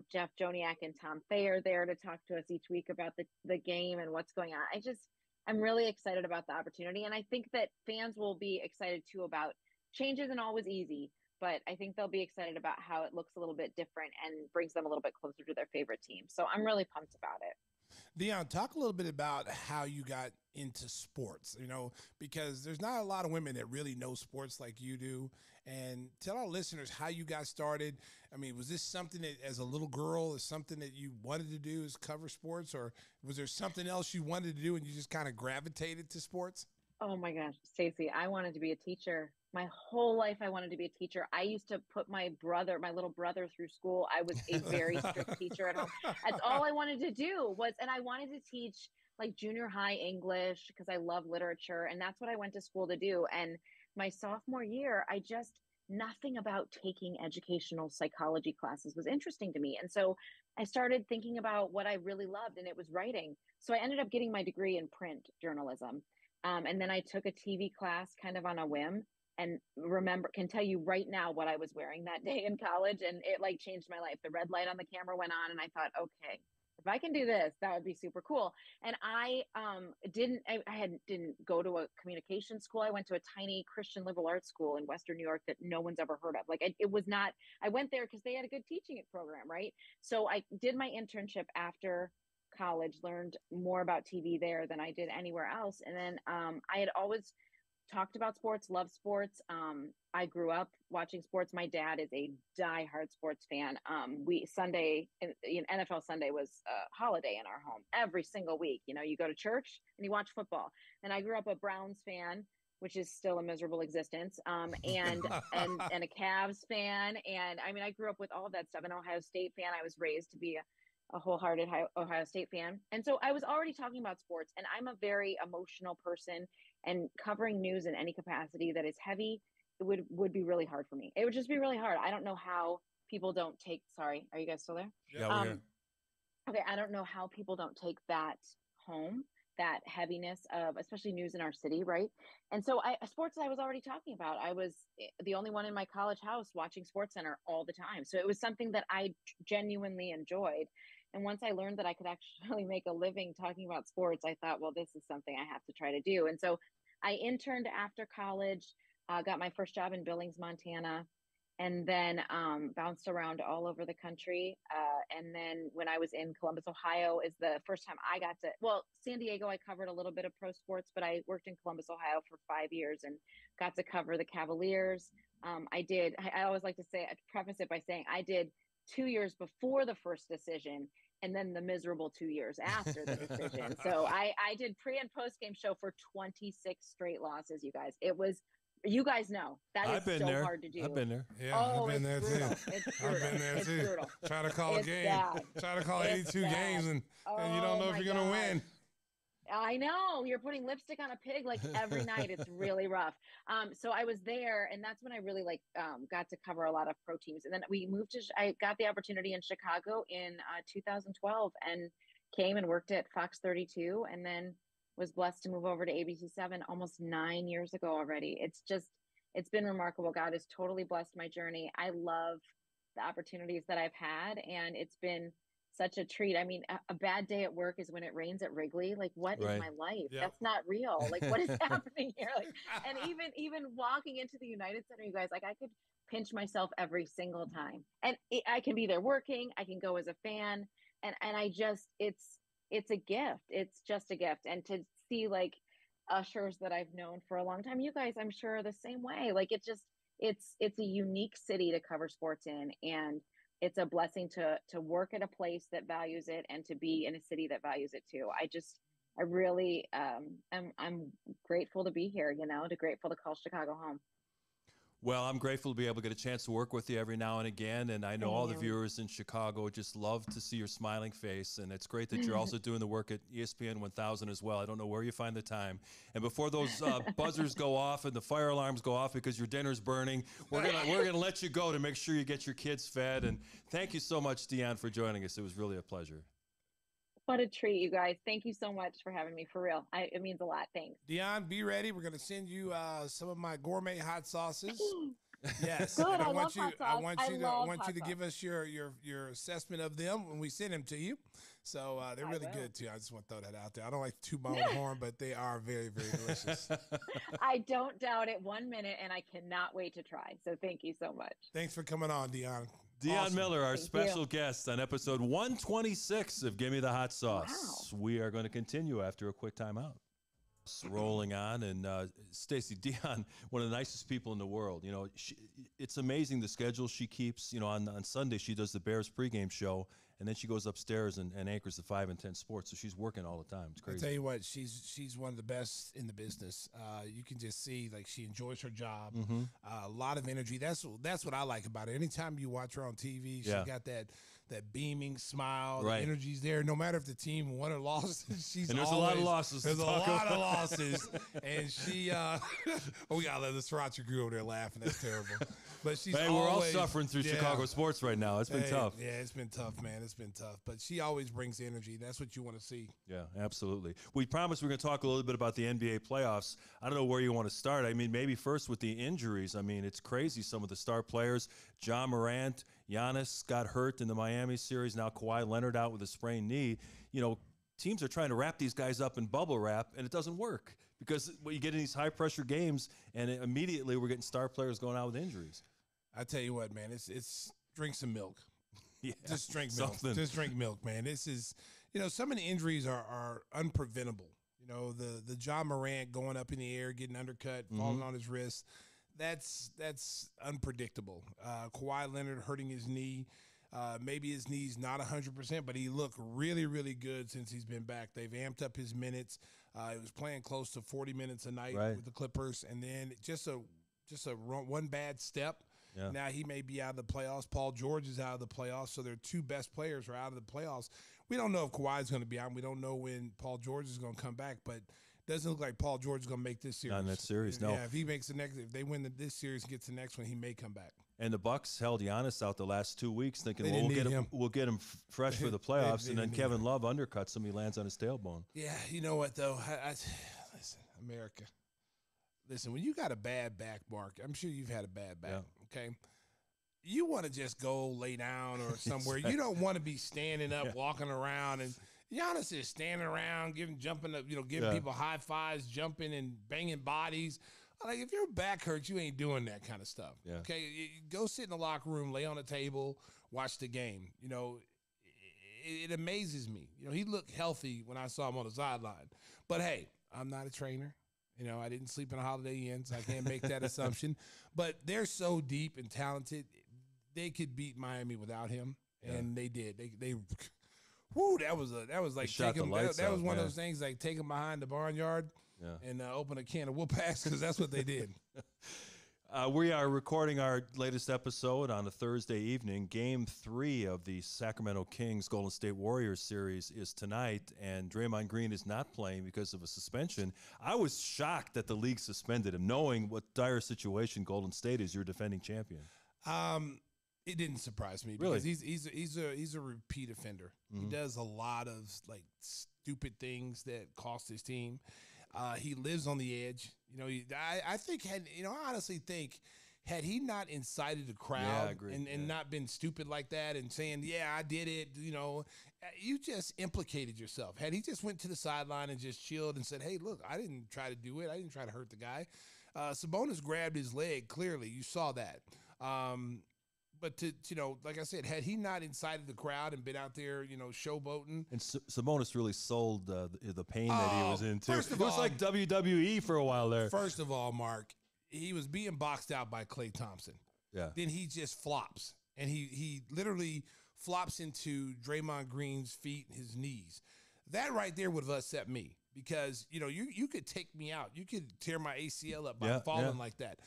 Jeff Joniak and Tom Thayer there to talk to us each week about the game and what's going on. I'm really excited about the opportunity. And I think that fans will be excited too about change. Isn't always easy, but I think they'll be excited about how it looks a little bit different and brings them a little bit closer to their favorite team. So I'm really pumped about it. Dionne, talk a little bit about how you got into sports, because there's not a lot of women that really know sports like you do. And tell our listeners how you got started. I mean, was this something that as a little girl is something that you wanted to do, is cover sports, or was there something else you wanted to do and you just kind of gravitated to sports? Oh my gosh, Stacey, I wanted to be a teacher My whole life, I wanted to be a teacher. I used to put my little brother through school. I was a very strict teacher at home. That's all I wanted to do and I wanted to teach like junior high English because I love literature. And that's what I went to school to do. And my sophomore year, nothing about taking educational psychology classes was interesting to me. And so I started thinking about what I really loved, and it was writing. So I ended up getting my degree in print journalism. And then I took a TV class kind of on a whim, and can tell you right now what I was wearing that day in college. And it like changed my life. The red light on the camera went on, and I thought, okay, if I can do this, that would be super cool. And I didn't go to a communication school. I went to a tiny Christian liberal arts school in Western New York that no one's ever heard of. Like it was not, I went there because they had a good teaching program, right? So I did my internship after college, learned more about TV there than I did anywhere else. And then I had always talked about sports, loved sports. I grew up watching sports. My dad is a diehard sports fan. NFL Sunday was a holiday in our home every single week. You know, you go to church and you watch football. And I grew up a Browns fan, which is still a miserable existence, and a Cavs fan. And I mean, I grew up with all of that stuff. An Ohio State fan. I was raised to be a wholehearted Ohio State fan. And so I was already talking about sports, and I'm a very emotional person, and covering news in any capacity that is heavy, it would be really hard for me. It would just be really hard. I don't know how people don't take, sorry, are you guys still there? Yeah, we're here. Okay. I don't know how people don't take that home, that heaviness of, especially news in our city. Right. And so sports, I was already talking about. I was the only one in my college house watching SportsCenter all the time. So it was something that I genuinely enjoyed. And once I learned that I could actually make a living talking about sports, I thought, well, this is something I have to try to do. And so I interned after college, got my first job in Billings, Montana, and then bounced around all over the country. And then when I was in Columbus, Ohio, is the first time I got to, San Diego, I covered a little bit of pro sports, but I worked in Columbus, Ohio for 5 years and got to cover the Cavaliers. I always like to preface it by saying I did 2 years before the first decision, and then the miserable 2 years after the decision. So I did pre and post game show for 26 straight losses, you guys. You guys know that I've is been so there. hard to do. I've been there. Yeah, I've been there brutal. too. It's brutal. I've been there it's too. Brutal. Try to call a game. Bad. Try to call 82 games, and you don't know if you're gonna win. I know, you're putting lipstick on a pig like every night. It's really rough. So I was there, and that's when I really got to cover a lot of pro teams. And then I got the opportunity in Chicago in 2012 and came and worked at Fox 32, and then was blessed to move over to ABC7 almost 9 years ago already. It's been remarkable. God has totally blessed my journey. I love the opportunities that I've had, and it's been such a treat. I mean, a bad day at work is when it rains at Wrigley. Like, what is my life? Yep. That's not real. Like, what is happening here? Like, and even walking into the United Center, you guys, like, I could pinch myself every single time. And I can be there working. I can go as a fan. And it's a gift. It's just a gift. And to see like ushers that I've known for a long time, you guys, I'm sure are the same way. Like, it's a unique city to cover sports in. And it's a blessing to work at a place that values it and to be in a city that values it too. I really, I'm grateful to be here, grateful to call Chicago home. Well, I'm grateful to be able to get a chance to work with you every now and again. And I know all the viewers in Chicago just love to see your smiling face. And it's great that you're also doing the work at ESPN 1000 as well. I don't know where you find the time. And before those buzzers go off and the fire alarms go off because your dinner's burning, we're gonna let you go to make sure you get your kids fed. And thank you so much, Dionne, for joining us. It was really a pleasure. What a treat, you guys. Thank you so much for having me, for real. It means a lot. Thanks. Dionne, be ready. We're going to send you some of my gourmet hot sauces. Yes. Good. And I want you to give us your assessment of them when we send them to you. So they're really good, too. I just want to throw that out there. I don't like to toot my own horn, but they are very, very delicious. I don't doubt it 1 minute, and I cannot wait to try. So thank you so much. Thanks for coming on, Dionne. Dionne awesome. Miller, our special guest on episode 126 of Gimme the Hot Sauce. Wow. We are going to continue after a quick timeout. Rolling on, and Stacey, Dionne, one of the nicest people in the world. It's amazing the schedule she keeps. On Sunday she does the Bears pregame show, and then she goes upstairs and anchors the 5 and 10 sports. So she's working all the time. It's crazy. I tell you what, she's one of the best in the business. You can just see like she enjoys her job. A lot of energy. That's what I like about her. Anytime you watch her on TV, she got that beaming smile. The energy's there. No matter if the team won or lost, she's and there's always, a lot of losses. There's a lot of losses, and she. We gotta let the Sriracha crew over there laughing. That's terrible. But she's we're all suffering through Chicago sports right now. It's been tough. Yeah, it's been tough, man. It's been tough. But she always brings energy. That's what you want to see. Yeah, absolutely. We promised we're going to talk a little bit about the NBA playoffs. I don't know where you want to start. I mean, maybe first with the injuries. I mean, it's crazy. Some of the star players, John Morant, Giannis got hurt in the Miami series. Now Kawhi Leonard out with a sprained knee. You know, teams are trying to wrap these guys up in bubble wrap, and it doesn't work because you get in these high-pressure games, and immediately we're getting star players going out with injuries. I tell you what, man, it's drink some milk. Yeah, just drink milk. Just drink milk, man. This is, you know, some of the injuries are unpreventable. You know, the John Morant going up in the air, getting undercut, falling on his wrist. That's unpredictable. Kawhi Leonard hurting his knee. Maybe his knee's not 100%, but he looked really, really good since he's been back. They've amped up his minutes. He was playing close to 40 minutes a night with the Clippers, and then just a one bad step. Yeah. Now he may be out of the playoffs. Paul George is out of the playoffs, so their two best players are out of the playoffs. We don't know if Kawhi is going to be out. We don't know when Paul George is going to come back, but it doesn't look like Paul George is going to make this series. Not in that series, no. Yeah, if he makes if they win this series and gets the next one, he may come back. And the Bucks held Giannis out the last 2 weeks, thinking, well, we'll get him fresh for the playoffs, and then Kevin Love undercuts him. He lands on his tailbone. Yeah, you know what though? Listen, America. Listen, when you got a bad back, Mark, I'm sure you've had a bad back. Yeah. Okay. You want to just go lay down or somewhere. You don't want to be standing up, walking around. And Giannis is standing around, jumping up, giving people high fives, jumping and banging bodies. Like, if your back hurts, you ain't doing that kind of stuff. Yeah. Okay, you go sit in the locker room, lay on a table, watch the game. You know, it amazes me. You know, he looked healthy when I saw him on the sideline. But hey, I'm not a trainer. You know, I didn't sleep in a Holiday Inn, so I can't make that assumption. But they're so deep and talented. They could beat Miami without him, and they did. They whoo, that was like taking that was one of those things like taking behind the barnyard and open a can of whoop-ass, because that's what they did. We are recording our latest episode on a Thursday evening. Game 3 of the Sacramento Kings Golden State Warriors series is tonight, and Draymond Green is not playing because of a suspension. I was shocked that the league suspended him, knowing what dire situation Golden State is, your defending champion. It didn't surprise me because he's a repeat offender. He does a lot of like stupid things that cost his team. He lives on the edge. You know, I honestly think had he not incited the crowd and not been stupid like that and saying, yeah, I did it, you just implicated yourself. Had he just went to the sideline and just chilled and said, hey, look, I didn't try to do it. I didn't try to hurt the guy. Sabonis grabbed his leg. Clearly, you saw that. But like I said, had he not incited the crowd and been out there, showboating. And Sabonis really sold the pain that he was in, too. It was like WWE for a while there. First of all, Mark, he was being boxed out by Klay Thompson. Yeah. Then he just flops. And he literally flops into Draymond Green's feet and his knees. That right there would have upset me because, you could take me out. You could tear my ACL up by falling like that.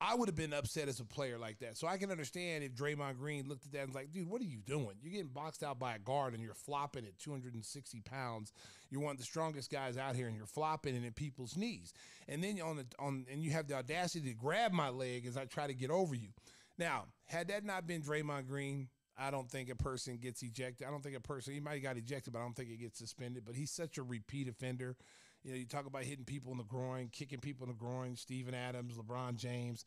I would have been upset as a player like that. So I can understand if Draymond Green looked at that and was like, dude, what are you doing? You're getting boxed out by a guard and you're flopping at 260 pounds. You're one of the strongest guys out here and you're flopping in people's knees. And then and you have the audacity to grab my leg as I try to get over you. Now, had that not been Draymond Green, I don't think a person gets ejected. He might have got ejected, but I don't think he gets suspended. But he's such a repeat offender. You talk about hitting people in the groin, kicking people in the groin, Steven Adams, LeBron James.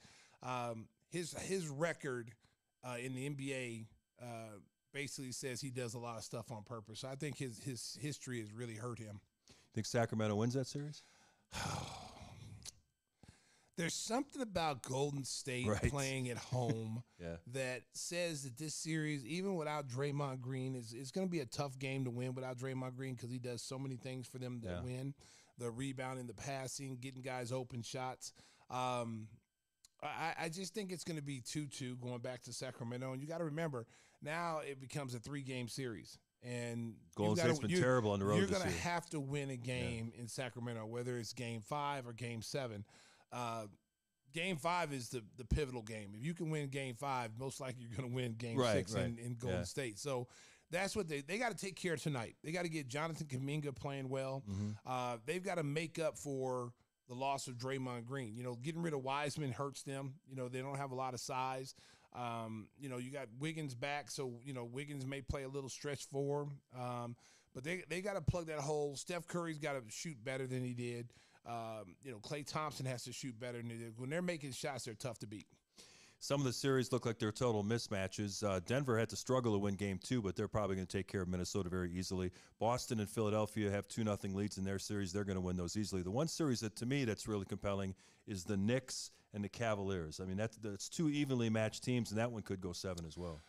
His record in the NBA basically says he does a lot of stuff on purpose. So I think his history has really hurt him. Think Sacramento wins that series? There's something about Golden State playing at home that says that this series, even without Draymond Green, is going to be a tough game to win without Draymond Green because he does so many things for them to win. The rebounding, the passing, getting guys open shots. I just think it's going to be 2-2 going back to Sacramento. And you got to remember, now it becomes a 3-game series. And Golden State's been terrible on the road. You're going to have to win a game in Sacramento, whether it's game 5 or game 7. Game 5 is the pivotal game. If you can win game 5, most likely you're going to win game 6 in Golden State. So that's what they got to take care of tonight. They got to get Jonathan Kuminga playing well. They've got to make up for the loss of Draymond Green. You know, getting rid of Wiseman hurts them. You know, they don't have a lot of size. You know, you got Wiggins back, so, you know, Wiggins may play a little stretch 4. But they got to plug that hole. Steph Curry's got to shoot better than he did. You know, Klay Thompson has to shoot better than he did. When they're making shots, they're tough to beat. Some of the series look like they're total mismatches. Denver had to struggle to win game 2, but they're probably going to take care of Minnesota very easily. Boston and Philadelphia have 2-0 leads in their series. They're going to win those easily. The one series that, to me, that's really compelling is the Knicks and the Cavaliers. I mean, that's 2 evenly matched teams, and that one could go 7 as well.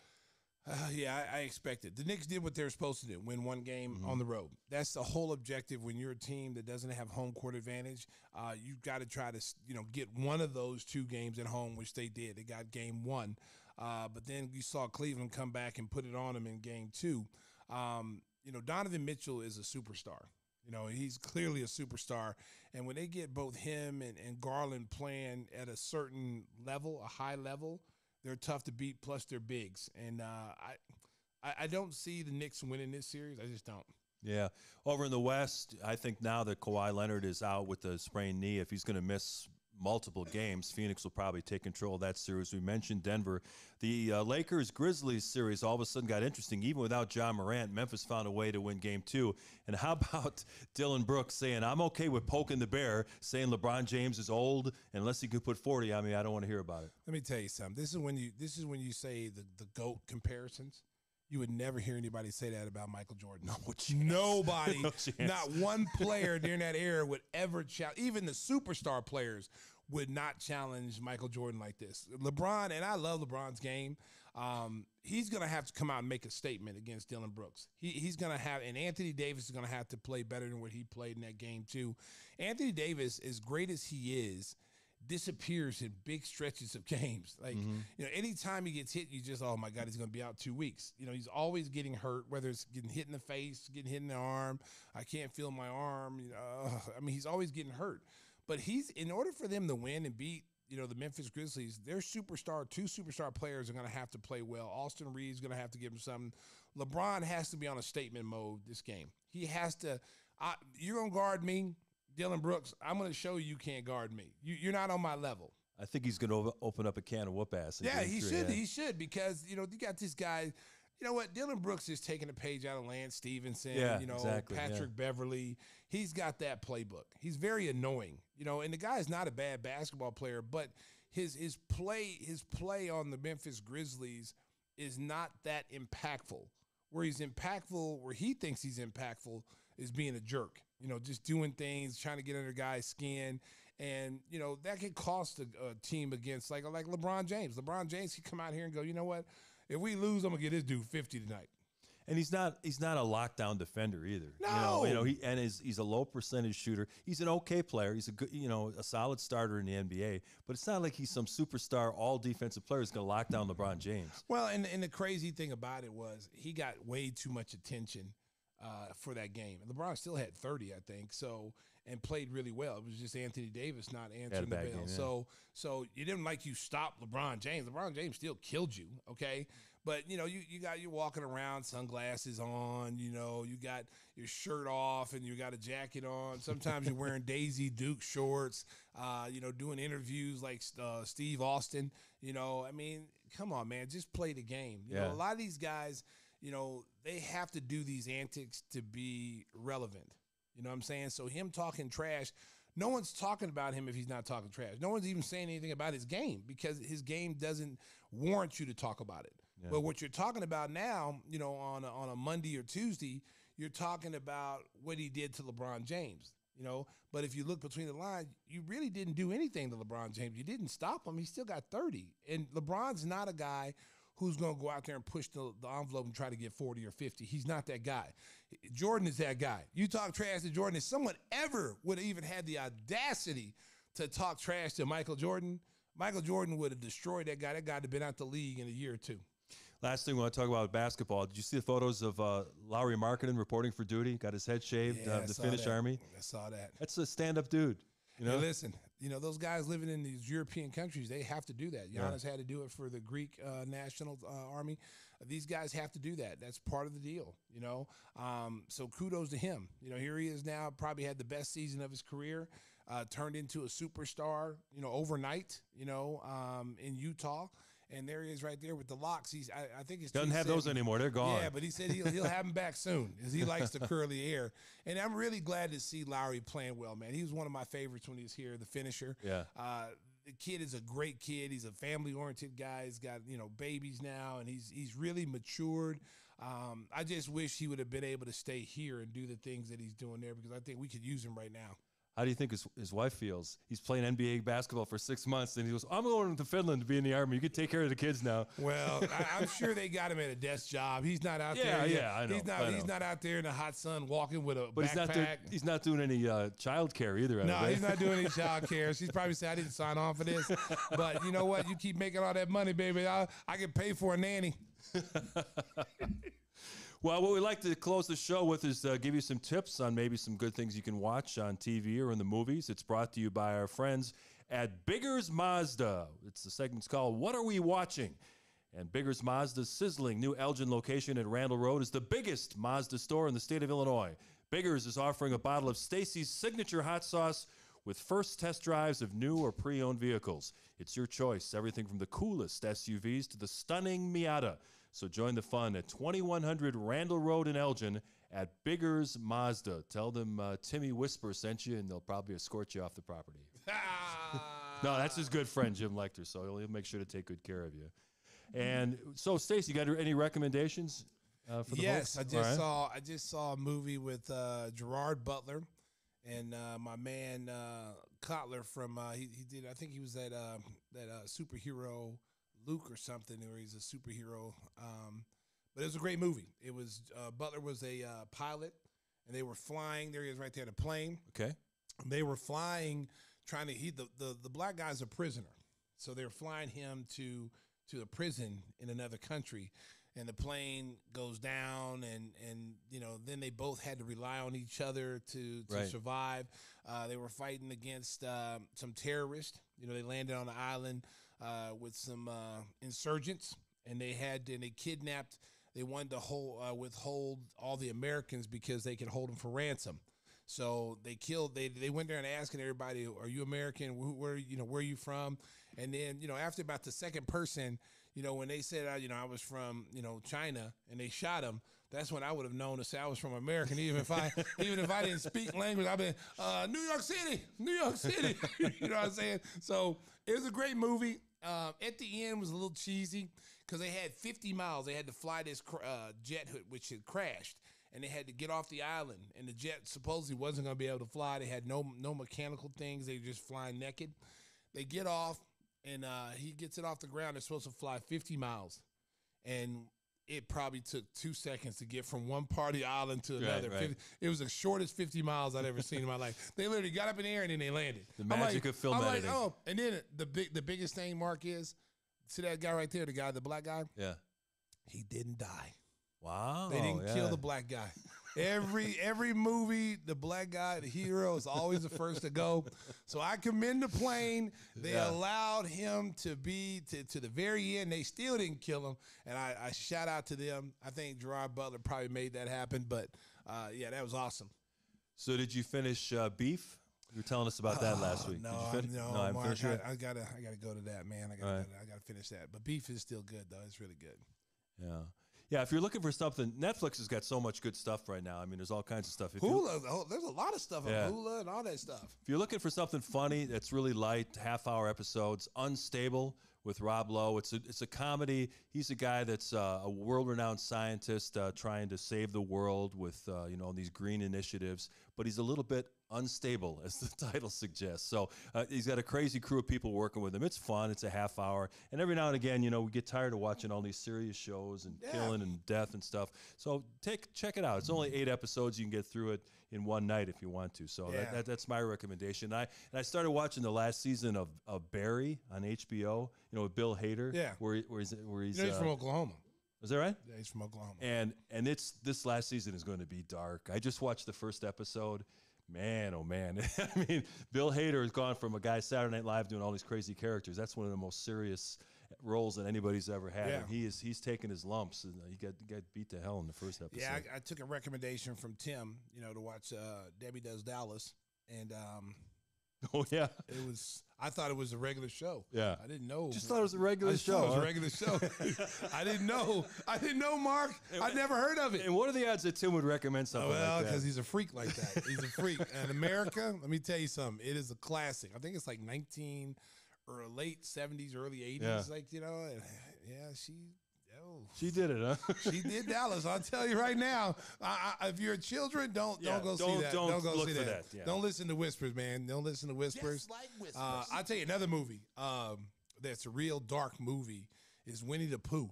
Yeah, I expect it. The Knicks did what they were supposed to do, win one game on the road. That's the whole objective when you're a team that doesn't have home court advantage. You've got to try to, you know, get one of those 2 games at home, which they did. They got game 1. But then you saw Cleveland come back and put it on them in game 2. You know, Donovan Mitchell is a superstar. You know, he's clearly a superstar. And when they get both him and Garland playing at a certain level, a high level, they're tough to beat, plus they're bigs. And I don't see the Knicks winning this series. I just don't. Yeah. Over in the West, I think now that Kawhi Leonard is out with the sprained knee, if he's going to miss multiple games, Phoenix will probably take control of that series. We mentioned Denver. The Lakers-Grizzlies series all of a sudden got interesting. Even without John Morant, Memphis found a way to win game 2. And how about Dillon Brooks saying, I'm okay with poking the bear, saying LeBron James is old, unless he could put 40 on me, I don't want to hear about it. Let me tell you something. This is when you say the GOAT comparisons. You would never hear anybody say that about Michael Jordan. No chance. Nobody, No chance. Not one player during that era would ever challenge. Even the superstar players would not challenge Michael Jordan like this. LeBron, and I love LeBron's game. He's going to have to come out and make a statement against Dillon Brooks. He's going to have, and Anthony Davis is going to have to play better than what he played in that game too. Anthony Davis, as great as he is, disappears in big stretches of games. Like, you know, anytime he gets hit, you just, oh my God, he's going to be out 2 weeks. You know, he's always getting hurt, whether it's getting hit in the face, getting hit in the arm. I can't feel my arm. You know, I mean, he's always getting hurt. But in order for them to win and beat, you know, the Memphis Grizzlies, their 2 superstar players are going to have to play well. Austin Reeves is going to have to give him something. LeBron has to be on a statement mode this game. He has to, you're going to guard me, Dillon Brooks, I'm going to show you can't guard me. You're not on my level. I think he's going to open up a can of whoop ass. Yeah, he should. He should, because, you know, you got this guy. You know what? Dillon Brooks is taking a page out of Lance Stevenson, you know, exactly, Patrick Beverly. He's got that playbook. He's very annoying, you know, and the guy is not a bad basketball player, but his play on the Memphis Grizzlies is not that impactful. Where he's impactful, where he thinks he's impactful, is being a jerk. You know, just doing things, trying to get under guys' skin. And, you know, that could cost a team against, like LeBron James. LeBron James could come out here and go, you know what? If we lose, I'm going to get this dude 50 tonight. And he's not a lockdown defender either. No. You know, he's a low percentage shooter. He's an okay player. He's a good, you know, a solid starter in the NBA. But it's not like he's some superstar all defensive player who's going to lock down LeBron James. Well, and the crazy thing about it was he got way too much attention for that game. And LeBron still had 30, I think, and played really well. It was just Anthony Davis not answering the bell. Game, yeah. So you didn't like you stopped LeBron James. LeBron James still killed you, okay? But, you know, you're walking around, sunglasses on, you know, you got your shirt off and you got a jacket on. Sometimes you're wearing Daisy Duke shorts, you know, doing interviews like Steve Austin. You know, I mean, come on, man, just play the game. You know, a lot of these guys, you know, they have to do these antics to be relevant. You know what I'm saying? So him talking trash, no one's talking about him if he's not talking trash. No one's even saying anything about his game because his game doesn't warrant you to talk about it. Yeah. But what you're talking about now, you know, on a Monday or Tuesday, you're talking about what he did to LeBron James, you know. But if you look between the lines, you really didn't do anything to LeBron James. You didn't stop him. He still got 30. And LeBron's not a guy who's going to go out there and push the envelope and try to get 40 or 50. He's not that guy. Jordan is that guy. You talk trash to Jordan. If someone ever would have even had the audacity to talk trash to Michael Jordan, Michael Jordan would have destroyed that guy. That guy would have been out the league in a year or two. Last thing we want to talk about basketball. Did you see the photos of Lauri Markkanen reporting for duty? Got his head shaved, the Finnish army. I saw that. That's a stand-up dude. You know? Hey, listen, those guys living in these European countries, they have to do that. Giannis had to do it for the Greek national army. These guys have to do that. That's part of the deal, So kudos to him. Here he is now, probably had the best season of his career, turned into a superstar, overnight, in Utah. And there he is right there with the locks. I think he's doesn't have those anymore. They're gone. Yeah, but he said he'll have them back soon because he likes the curly hair. And I'm really glad to see Lauri playing well, man. He was one of my favorites when he was here, the finisher. Yeah. The kid is a great kid. He's a family-oriented guy. He's got, babies now, and he's really matured. I just wish he would have been able to stay here and do the things that he's doing there because I think we could use him right now. How do you think his wife feels? He's playing NBA basketball for 6 months, and he goes, I'm going to Finland to be in the Army. You can take care of the kids now. Well, I'm sure they got him at a desk job. He's not out there. Yeah, I know. He's not out there in the hot sun walking with a backpack. He's not doing any child care either. No, he's not doing any child care. She's probably saying, I didn't sign on for this. But you know what? You keep making all that money, baby. I can pay for a nanny. Well, what we like to close the show with is give you some tips on maybe some good things you can watch on TV or in the movies. It's brought to you by our friends at Biggers Mazda. The segment's called What Are We Watching? And Biggers Mazda's sizzling new Elgin location at Randall Road is the biggest Mazda store in the state of Illinois. Biggers is offering a bottle of Stacey's signature hot sauce with first test drives of new or pre-owned vehicles. It's your choice, everything from the coolest SUVs to the stunning Miata. So join the fun at 2100 Randall Road in Elgin at Biggers Mazda. Tell them Timmy Whisper sent you, and they'll probably escort you off the property. No, that's his good friend, Jim Lecter, so he'll make sure to take good care of you. And so, Stacey, you got any recommendations for the Yes, folks? I just saw a movie with Gerard Butler and my man Kotler from he did. I think he was that superhero Luke or something, where he's a superhero. But it was a great movie. It was Butler was a pilot, and they were flying. There he is, right there, the plane. Okay. They were flying, trying to. The black guy's a prisoner, so they're flying him to a prison in another country, and the plane goes down, and then they both had to rely on each other to survive. They were fighting against some terrorists. They landed on an island with some insurgents, and they kidnapped. They wanted to withhold all the Americans because they could hold them for ransom. So they went there and asking everybody, "Are you American? Where are you from?" And then after about the second person, when they said I was from China, and they shot him, that's when I would have known to say I was from America. Even if I didn't speak language, I've been New York City. You know what I'm saying? So it was a great movie. At the end, it was a little cheesy because they had 50 miles. They had to fly this jet which had crashed, and they had to get off the island. And the jet supposedly wasn't going to be able to fly. They had no mechanical things. They were just flying naked. They get off, and he gets it off the ground. They're supposed to fly 50 miles, and it probably took 2 seconds to get from one part of the island to another. Right. It was the shortest 50 miles I'd ever seen in my life. They literally got up in the air and then they landed. The magic of film editing. And then the biggest thing, Mark, is see that guy right there, the black guy? Yeah. He didn't die. Wow. They didn't kill the black guy. Every movie, the black guy, the hero, is always the first to go. So I commend the plane. They allowed him to be to the very end. They still didn't kill him, and I shout out to them. I think Gerard Butler probably made that happen, but that was awesome. So did you finish Beef? You were telling us about that last week. No, Mark, I gotta go to that, man. I gotta finish that. But Beef is still good though. It's really good. Yeah. Yeah, if you're looking for something, Netflix has got so much good stuff right now. I mean, there's all kinds of stuff. Hulu, there's a lot of stuff on Hulu and all that stuff. If you're looking for something funny that's really light, half-hour episodes, Unstable with Rob Lowe, it's a comedy. He's a guy that's a world-renowned scientist trying to save the world with these green initiatives, but he's a little bit unstable, as the title suggests. So he's got a crazy crew of people working with him. It's fun. It's a half hour. And every now and again, you know, we get tired of watching all these serious shows and killing and death and stuff. So check it out. It's only 8 episodes. You can get through it in one night if you want to. So that's my recommendation. I started watching the last season of Barry on HBO, you know, with Bill Hader. Yeah. Where he's he's from Oklahoma. Is that right? Yeah, he's from Oklahoma. And this last season is going to be dark. I just watched the first episode. Man, oh man. I mean, Bill Hader has gone from a guy Saturday Night Live doing all these crazy characters. That's one of the most serious roles that anybody's ever had. Yeah. And he's taken his lumps, and he got beat to hell in the first episode. Yeah, I took a recommendation from Tim, you know, to watch Debbie Does Dallas, and oh yeah, I thought it was a regular show. Yeah, I didn't know. Just thought it was a regular show. It was a regular show. I didn't know. Mark. I'd never heard of it. And what are the odds that Tim would recommend something like that? Well, because he's a freak like that. He's a freak. And America, let me tell you something. It is a classic. I think it's like 19 or late 70s, early 80s. Yeah. Like, you know, she did it, huh? She did Dallas. I'll tell you right now. If you're children, don't go see that. Don't go look see for that. Yeah. Don't listen to whispers, man. Don't listen to whispers. Just like whispers. I'll tell you another movie. That's a real dark movie. Is Winnie the Pooh.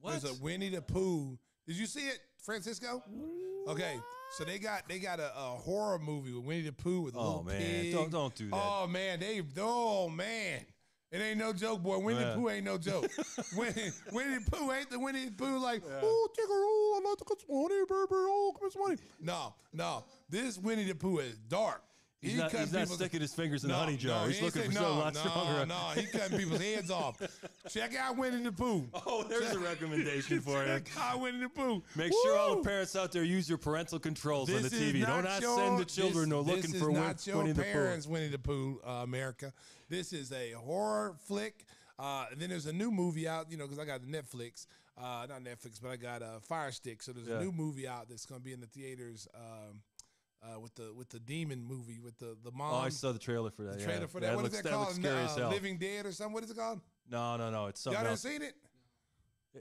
What? There's a Winnie the Pooh. Did you see it, Francisco? Okay. So they got a horror movie with Winnie the Pooh with a little pig. Don't do that. Oh man, man. It ain't no joke, boy. Winnie the Pooh ain't no joke. Winnie the Pooh ain't the Winnie the Pooh like, oh, take a roll, I like to get some money, baby, oh, come some money. No. This Winnie the Pooh is dark. He's not sticking his fingers in the honey jar. He's looking for something a lot stronger. No, he cutting people's heads off. Check out Winnie the Pooh. Oh, there's a recommendation for you. Check out Winnie the Pooh. Make sure all the parents out there use your parental controls on the TV. Do not send the children looking for Winnie the Pooh. This is not your parents' Winnie the Pooh, America. This is a horror flick. And then there's a new movie out, you know, because I got Netflix. Not Netflix, but I got Fire Stick. So there's a new movie out that's going to be in the theaters. With the demon movie with the mom. Oh, I saw the trailer for that. The trailer for that. What is that called? Scary as hell. Living Dead or something? What is it called? No. It's something Y'all else. done seen it?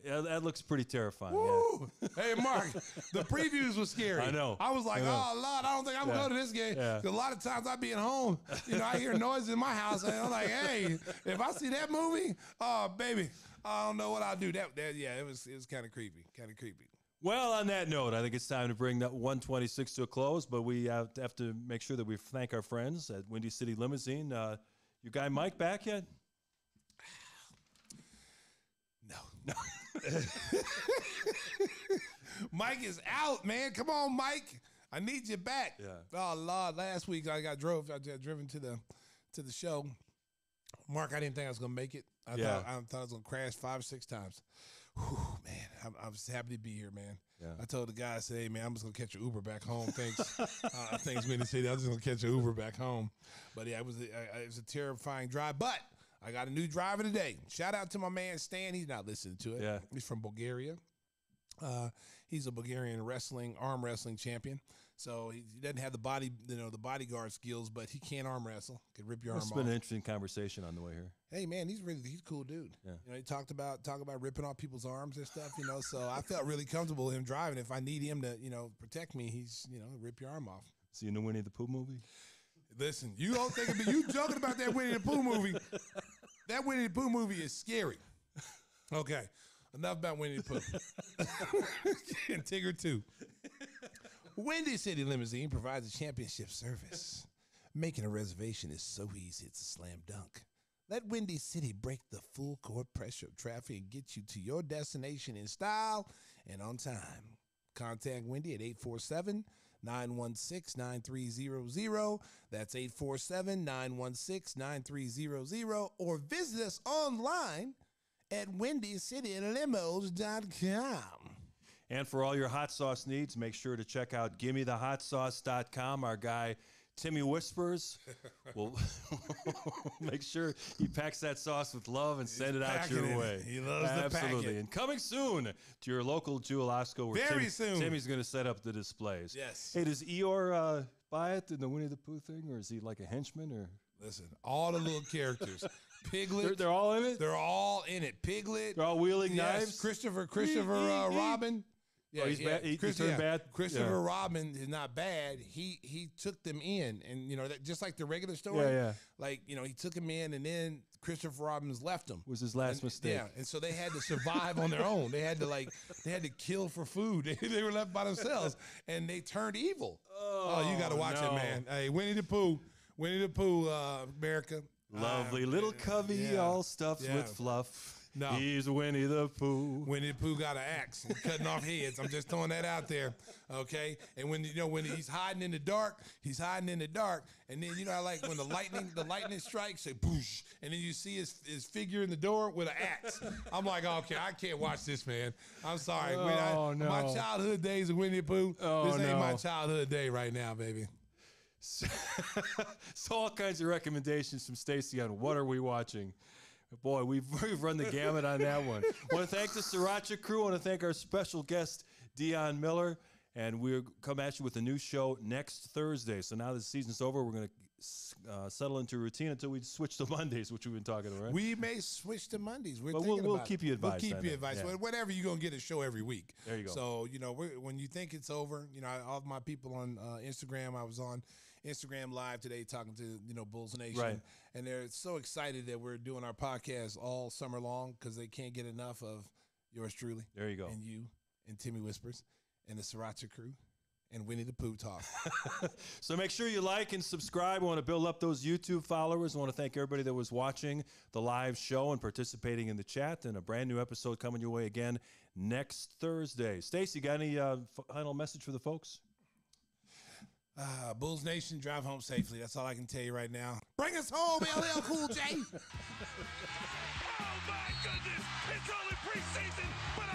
Yeah, that looks pretty terrifying. Woo! Yeah. Hey, Mark, the previews were scary. I know. I was like, oh, Lord, I don't think I'm going to go to this game. Yeah. A lot of times I be at home, you know, I hear noises in my house, and I'm like, hey, if I see that movie, oh, baby, I don't know what I'll do. It was kind of creepy. Well, on that note, I think it's time to bring that 126 to a close, but we have to make sure that we thank our friends at Windy City Limousine. Your guy Mike back yet? No. Mike is out, man. Come on, Mike. I need you back. Yeah. Oh, Lord. Last week I got driven to the show. Mark, I didn't think I was going to make it. I thought I was going to crash 5 or 6 times. Whew, man, I was happy to be here, man. Yeah. I told the guy, I said, hey, man, I'm just going to catch an Uber back home. Thanks, Windy City. I was just going to catch an Uber back home. But, yeah, it was a terrifying drive. But I got a new driver today. Shout out to my man, Stan. He's not listening to it. Yeah. He's from Bulgaria. He's a Bulgarian arm wrestling champion. So he doesn't have the bodyguard skills, but he can arm wrestle. Can rip your arm off. It's been an interesting conversation on the way here. Hey man, he's a cool dude. Yeah. You know, he talked about ripping off people's arms and stuff. You know, so I felt really comfortable him driving. If I need him to, protect me, he's rip your arm off. See you in the Winnie the Pooh movie? Listen, you don't think of me. You joking about that Winnie the Pooh movie? That Winnie the Pooh movie is scary. Okay, enough about Winnie the Pooh. And Tigger too. Windy City Limousine provides a championship service. Making a reservation is so easy, it's a slam dunk. Let Windy City break the full court pressure of traffic and get you to your destination in style and on time. Contact Windy at 847-916-9300. That's 847-916-9300. Or visit us online at windycitylimos.com. And for all your hot sauce needs, make sure to check out GimmeTheHotSauce.com. Our guy, Timmy Whispers, will make sure he packs that sauce with love and send it out your way. He loves to pack it. And coming soon to your local Jewel Osco, where Very soon. Timmy's going to set up the displays. Yes. Hey, does Eeyore buy it in the Winnie the Pooh thing, or is he like a henchman? Or listen, all the little characters. Piglet. They're all in it? They're all in it. Piglet. They're all wielding knives? Christopher Robin. Yeah, he's bad. He turned bad. Christopher Robin is not bad. He took them in, and that, just like the regular story. Yeah. Like he took them in, and then Christopher Robbins left them. Was his last mistake. Yeah, and so they had to survive on their own. They had to kill for food. They were left by themselves, and they turned evil. Oh, you got to watch it, man. Hey, Winnie the Pooh, America. Lovely little covey, all stuffed with fluff. No. He's Winnie the Pooh. Winnie the Pooh got an axe. He's cutting off heads. I'm just throwing that out there, okay? And when he's hiding in the dark, and then how like when the lightning strikes, say boosh, and then you see his figure in the door with an axe. I'm like, okay, I can't watch this, man. I'm sorry. No. My childhood days of Winnie the Pooh. This ain't my childhood day right now, baby. So all kinds of recommendations from Stacey on what are we watching. Boy, we've run the gamut on that one. Want to thank the Sriracha crew. Want to thank our special guest, Dionne Miller. And we'll come at you with a new show next Thursday. So now the season's over, we're going to settle into routine until we switch to Mondays, which we've been talking about. Right? We may switch to Mondays. We'll keep you advised. We'll keep you advised. Yeah. Whatever, you're going to get a show every week. There you go. So, when you think it's over, all my people on Instagram, I was on Instagram Live today talking to, Bulls Nation. Right. And they're so excited that we're doing our podcast all summer long because they can't get enough of yours truly. There you go. And you and Timmy Whispers and the Sriracha crew and Winnie the Pooh talk. So make sure you like and subscribe. I want to build up those YouTube followers. I want to thank everybody that was watching the live show and participating in the chat. And a brand new episode coming your way again next Thursday. Stacey, got any final message for the folks? Bulls Nation, drive home safely. That's all I can tell you right now. Bring us home, LL Cool J. Oh, my goodness. It's only preseason, but